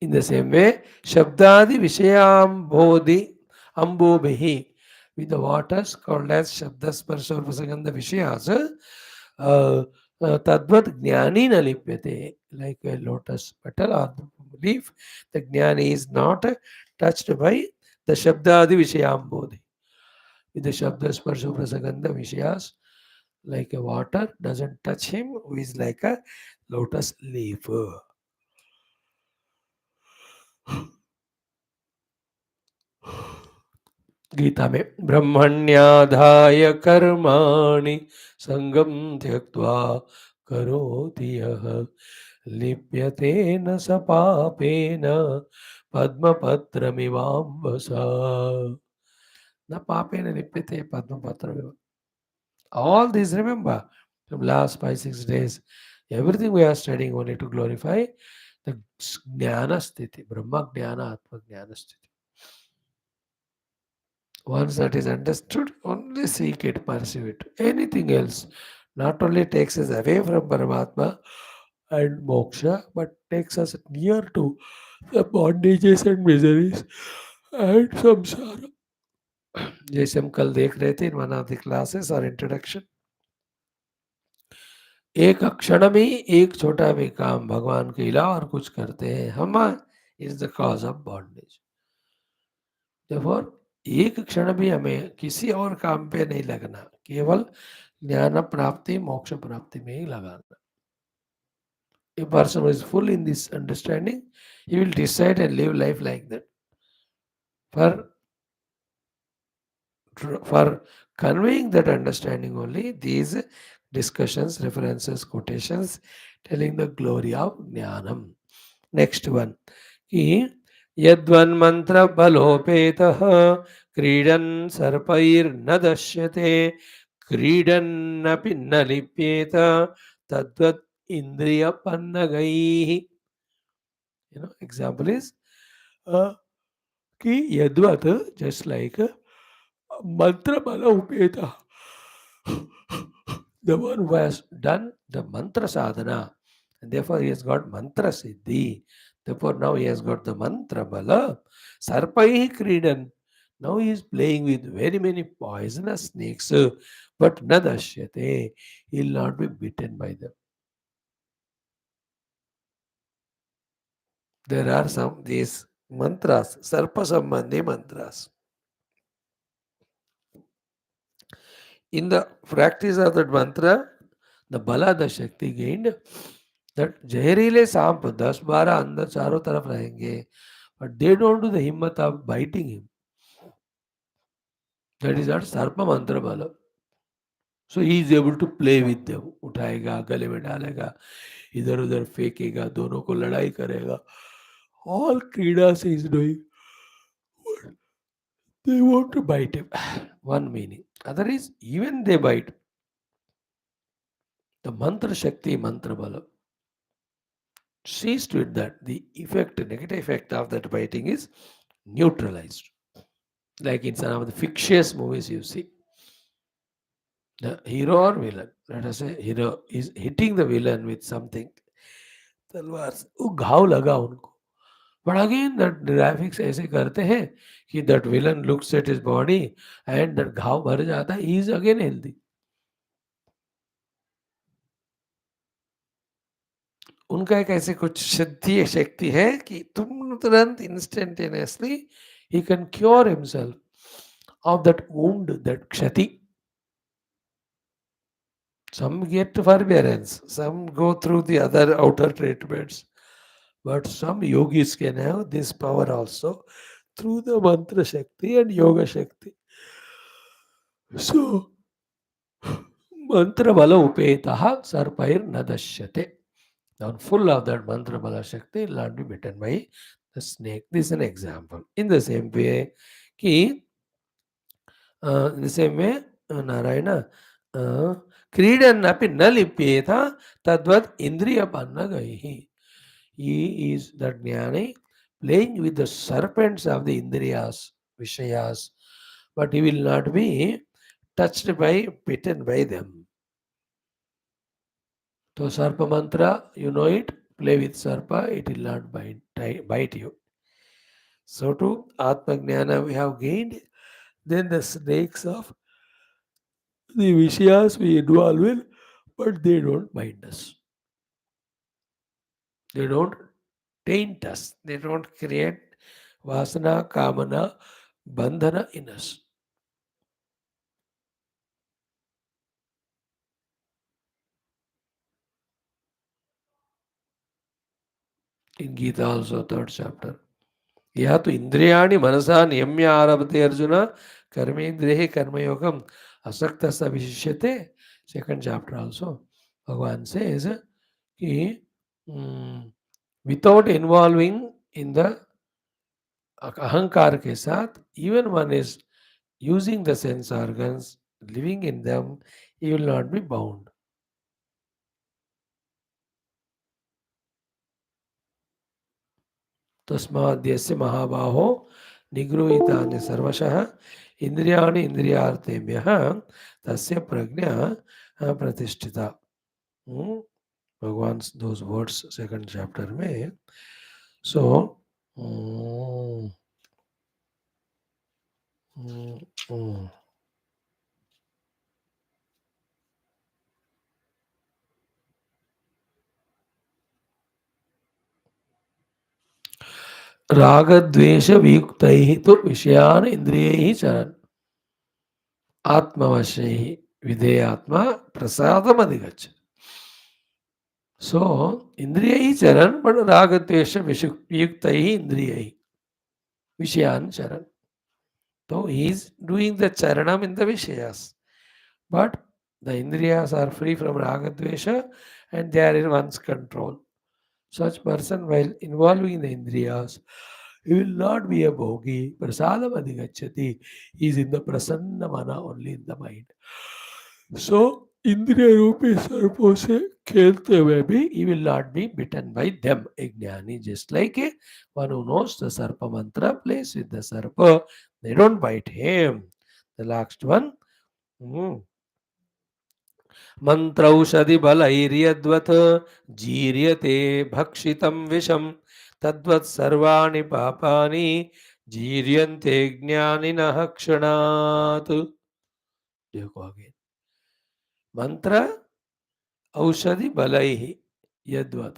In the same way, Shabdadi Vishayambodhi Ambobhi, with the waters called as Shabdas Sparsha Prasanganda Vishayas, Tadvat Jnani Nalipyate, like a lotus petal or leaf, the Jnani is not touched by the Shabdadi Vishayambodhi. With the Shabdas Sparsha Prasanganda Vishayas, like a water, doesn't touch him, who is like a lotus leaf. Gita में ब्रह्मण्याधाय कर्माणि संगम त्यक्त्वा करोति यः लिप्यते न स पापेन पद्मपत्रमिवाम्बसा. न पापेन लिप्यते पद्मपत्रमिव. All these, remember, from last 5-6 days, everything we are studying only to glorify the Jnana Sthiti, Brahma Jnana, Atma Jnana Sthiti. Once that is understood, only seek it, pursue it. Anything else not only takes us away from Paramatma and moksha, but takes us near to the bondages and miseries and samsara. जैसे हम कल देख रहे थे in one of the classes or introduction, एक क्षण में एक छोटा भी काम भगवान के अलावा और कुछ करते हैं हम, is the cause of bondage. Therefore, एक क्षण भी हमें किसी और काम पे नहीं लगना, केवल ज्ञान प्राप्ति मोक्ष प्राप्ति में ही लगाना. A person who is full in this understanding, he will decide and live life like that. For conveying that understanding only, these discussions, references, quotations telling the glory of Jnanam. Next one. कि यद्वन्मन्त्र बलोपेतः क्रीडन् सर्पैर्न दश्यते क्रीडन्नपि न लिप्येत तद्वत् इंद्रियपन्नगैः. Example is कि यद्वत्, just like mantra balopeta, the one who has done the mantra sadhana, and therefore he has got mantra siddhi. Therefore now he has got the mantra bala. Sarpai kridan. Now he is playing with very many poisonous snakes, but nadashyate. He will not be bitten by them. There are some these mantras, sarpa sambandhi mantras. In the practice of that mantra, The bala, the shakti gained, that जहरीले सांप 10-12 अंदर चारों तरफ रहेंगे, but they don't do the himmat of biting him. That is what sarpa mantra bala. So he is able to play with them. उठाएगा, गले में डालेगा, इधर उधर फेंकेगा, दोनों को लड़ाई करेगा. All क्रीड़ा से is doing. They want to bite him. One meaning. Other is even they bite. The mantra shakti, mantra bala sees to it that the effect, negative effect of that biting is neutralized. Like in some of the fictitious movies you see, the hero or villain, let us say hero is hitting the villain with something, तलवार से वो घाव लगा उनको. But again that graphics ऐसे करते हैं कि that villain looks at his body and that घाव भर जाता है, he is again healthy. उनका एक ऐसे कुछ सिद्धि शक्ति है कि तुम तुरंत instantaneously he can cure himself of that wound, that kshati. Some get forbearance, some go through the other outer treatments, but some yogis can have this power also through the mantra shakti and yoga shakti. So, mantra bala upetaha sarpair nadashyate. Now, full of that mantra bala shakti will not be bitten by the snake. This is an example. In the same way, ki, in the same way, Narayana, क्रीडन्नपि न लिप्येत तद्वत् इंद्रियपन्नगैः. He is the jnani playing with the serpents of the indriyas, vishayas, but he will not be touched by, bitten by them. So sarpa mantra, you know it, play with sarpa, it will not bite you. So too, Atma Jnana we have gained, then the snakes of the vishayas we involve in, but they don't bind us. They don't taint us. They don't create vasana, kamana, bandhana in us. In Gita also, third chapter. यह तो इंद्रियाणि मनसा नियम्य आरभते अर्जुन कर्मेन्द्रिय कर्मयोगम असक्त विशिष्यते. Second chapter also, Bhagavan says कि without involving in the ahankar के साथ, even one is using the sense organs, living in them, he will not be bound. तस्माद्यस्य महाबाहो निगृहीतानि सर्वशः इंद्रियाणि इंद्रियार्थेभ्यः तस्य प्रज्ञा प्रतिष्ठिता. भगवान दोज वर्ड्स सेकंड चैप्टर में. सो राग द्वेष वियुक्तैः तु विषयान् इंद्रियैः चरन् आत्मवशैः विधेयात्मा प्रसादमधिगच्छति. So, indriya charan, but ragatesha vishukti indriya vishayan charan. So, he is doing the charanam in the vishayas. But the indriyas are free from ragatesha and they are in one's control. Such person, while involving the indriyas, he will not be a bhogi. Prasadam adhigacchati. He is in the prasanna mana, only in the mind. So, इंद्रिय रूपी सर्पों से खेलते हुए भी he will not be bitten by them. A jnani, just like a one who knows the sarpa mantra, plays with the sarpa, they don't bite him. The last one, मंत्रौषधि बलैर्यद्वत् जीर्यते भक्षितं विषम तद्वत् सर्वाणि पापानि जीर्यन्ते ज्ञानिनः क्षणात्. देखो आगे, मंत्र औषधि बलई यद्वत,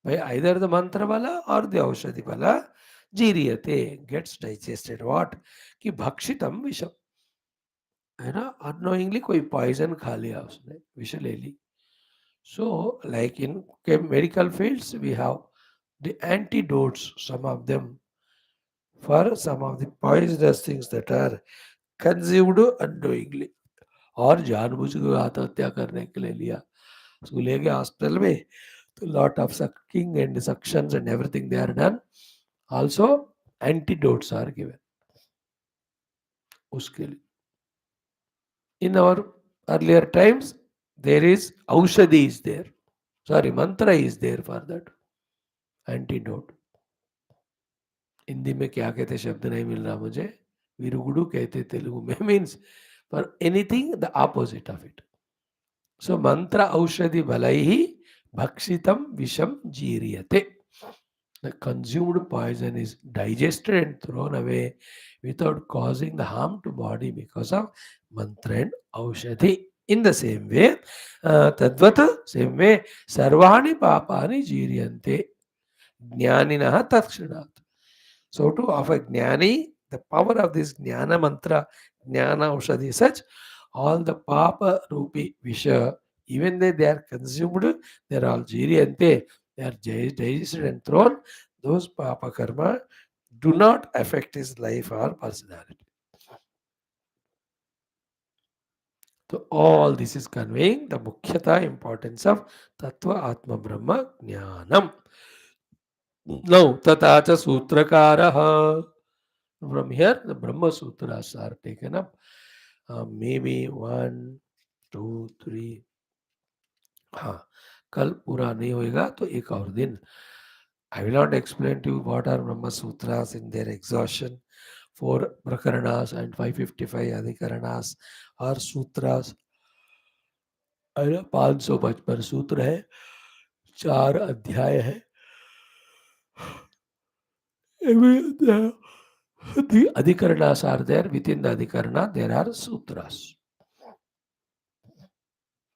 by either the mantra bala or the औषधि bala जीर्यते, gets digested. What? कि भक्षितम विषम, है ना, अनोइंगली कोई पॉइजन खा लिया उसने, विष ले ली, So, like in medical fields, we have the antidotes, some of them, for some of the poisonous things that are consumed unknowingly और जानबूझ के आत्महत्या करने के लिए लिया, उसको ले गए हॉस्पिटल में, तो lot of sucking and suctions and everything they are done. Also antidotes are given उसके लिए. In our earlier times there is aushadhi is there, sorry mantra is there for that antidote. Hindi में क्या कहते शब्द नहीं मिल रहा मुझे, विरुगुडु कहते तेलुगु में, means for anything the opposite of it. So मंत्र औषधि बलैहि भक्षितम विषम जीर्यते. The consumed poison is digested and thrown away without causing the harm to body because of mantra and aushadhi. In the same way, tadvata, same way, sarvani papani jiryante jnaninaha takshanat. So to of a jnani, the power of this jnana mantra, jnana aushadhi, such all the papa rupi visha, even though they are consumed, they are all jiryante, they are digested and thrown. Those papa karma do not affect his life or personality. So all this is conveying the mukhyata importance of tattva atma brahma jnanam. Now tatacha sutrakaraha. From here, the Brahma Sutras are taken up. Maybe 1, 2, 3. हाँ, कल पूरा नहीं होएगा तो एक और दिन. I will not explain to you what are Brahma Sutras in their exhaustion. 4 Prakaranas and 555 Adhikaranas or Sutras. 555 सूत्र है, 4 अध्याय है. Every अध्याय, the Adhikaranas are there. Within the Adhikarana, there are Sutras.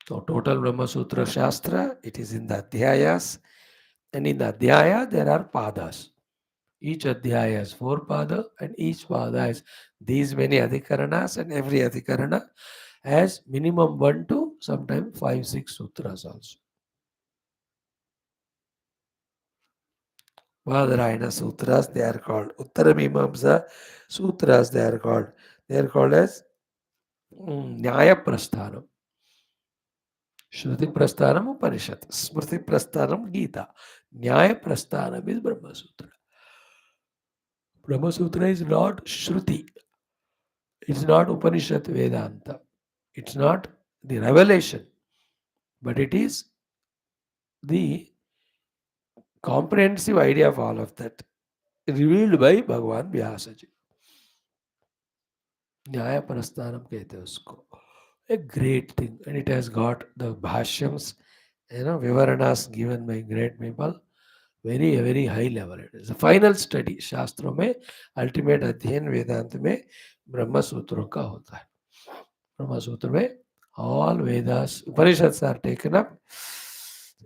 So total Brahma Sutra Shastra, it is in the Adhyayas, and in the Adhyaya there are Padas. Each Adhyaya has 4 Pada, and each Pada has these many Adhikaranas, and every Adhikarana has minimum 1 to sometimes 5, 6 Sutras also. Badarayana Sutras, they are called. Uttaramimamsa Sutras, they are called. They are called as Nyaya Prasthanam. Shruti Prasthanam Upanishad. Smriti Prasthanam Gita. Nyaya Prasthanam is Brahma Sutra. Brahma Sutra is not Shruti. It's not Upanishad Vedanta. It's not the revelation. But it is the comprehensive idea of all of that revealed by Bhagavan Vyasaji. Nyaya Prasthanam कहते हैं उसको. A great thing. And it has got the Bhashyams, Vivaranas given by great people. Very, very high level. It is a final study. शास्त्रों में ultimate अध्ययन वेदांत में ब्रह्म सूत्रों का होता है. ब्रह्म सूत्र में all Vedas, Upanishads are taken up.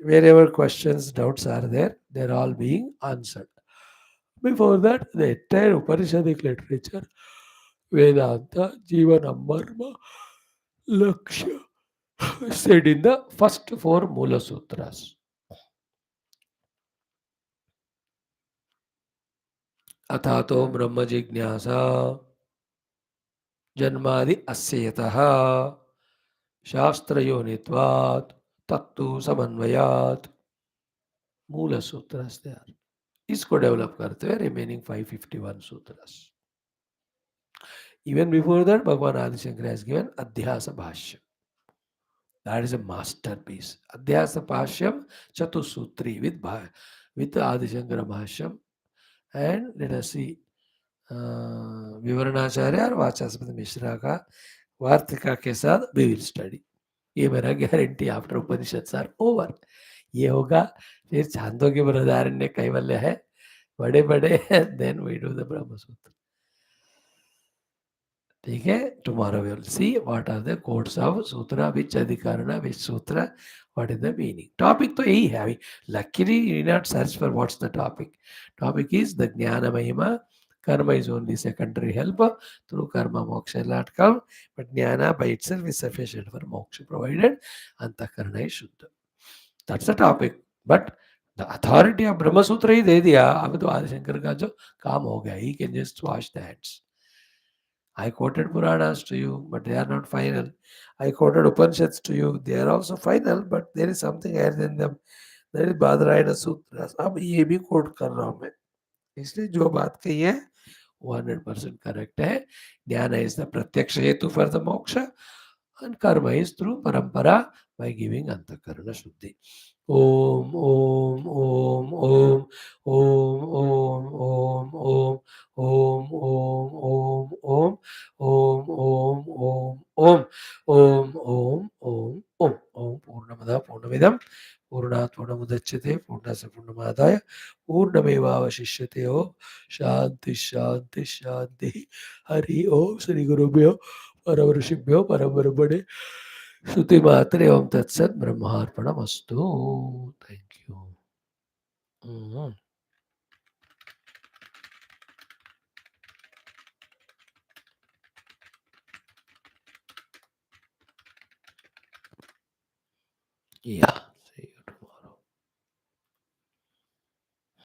Wherever questions, doubts are there, they're all being answered. Before that, the entire Upanishadic literature, Vedanta, Jivana, Marma, Lakshya, said in the first 4 Mula Sutras. अथातो ब्रह्म जिज्ञासा जन्मादि अस्यतः शास्त्रयोनित्वात् तत्तु समन्वयात्. मूल सूत्रस तैयार. इसको develop करते हुए remaining 551 sutras. Even before that, Bhagavan Adi Shankara has given Adhyasa Bhashyam. That is a masterpiece. Adhyasa Bhashyam Chatusutri with Adi Shankara Bhashyam. And let us see विवरणाचार्य और वाचस्पति मिश्रा का वार्तिका के साथ वी विल स्टडी. ये मेरा guarantee. After Upanishad are over ये होगा. फिर छांदोग्य बृहदारण्य कैवल्य है, बड़े बड़े, देन वी डू द ब्रह्म सूत्र. ठीक है. Tomorrow we will see what are the codes of sutra, which adhikarana, which sutra, what is the meaning. Topic तो यही है. अभी luckily you need not search for what's the topic. Topic is the jnana mahima. Karma is only secondary help. Through karma, moksha will not come. But jnana by itself is sufficient for moksha, provided antakarana is shuddha. That's the topic. But the authority of Brahma Sutra ही दे दिया, अब तो आदिशंकर का जो काम हो गया, he can just wash the hands. I quoted Puranas to you, but they are not final. I quoted Upanishads to you, they are also final, but there is something else in them. There is Badarayana Sutras. अब ये भी quote कर रहा हूँ मैं. इसलिए जो बात कही है 100% correct है. Jnana is the pratyaksha hetu for the moksha, and karma is through parampara by giving antakarana shuddhi. Om Om Om Om Om Om Om Om Om Om Om Om Om Om Om Om Om Om Om Purnamada Purnamidam Purnat Purnamudachyate Purnasya Purnamadaya Purnamevavashishyate Om Shanti Shanti Shanti Hari Om Shri Gurubhyo Paravrishibhyo Parabrahmane Shruti Matre Om Tat Sat Brahmarpanamastu. Thank you. Mhm. Yeah.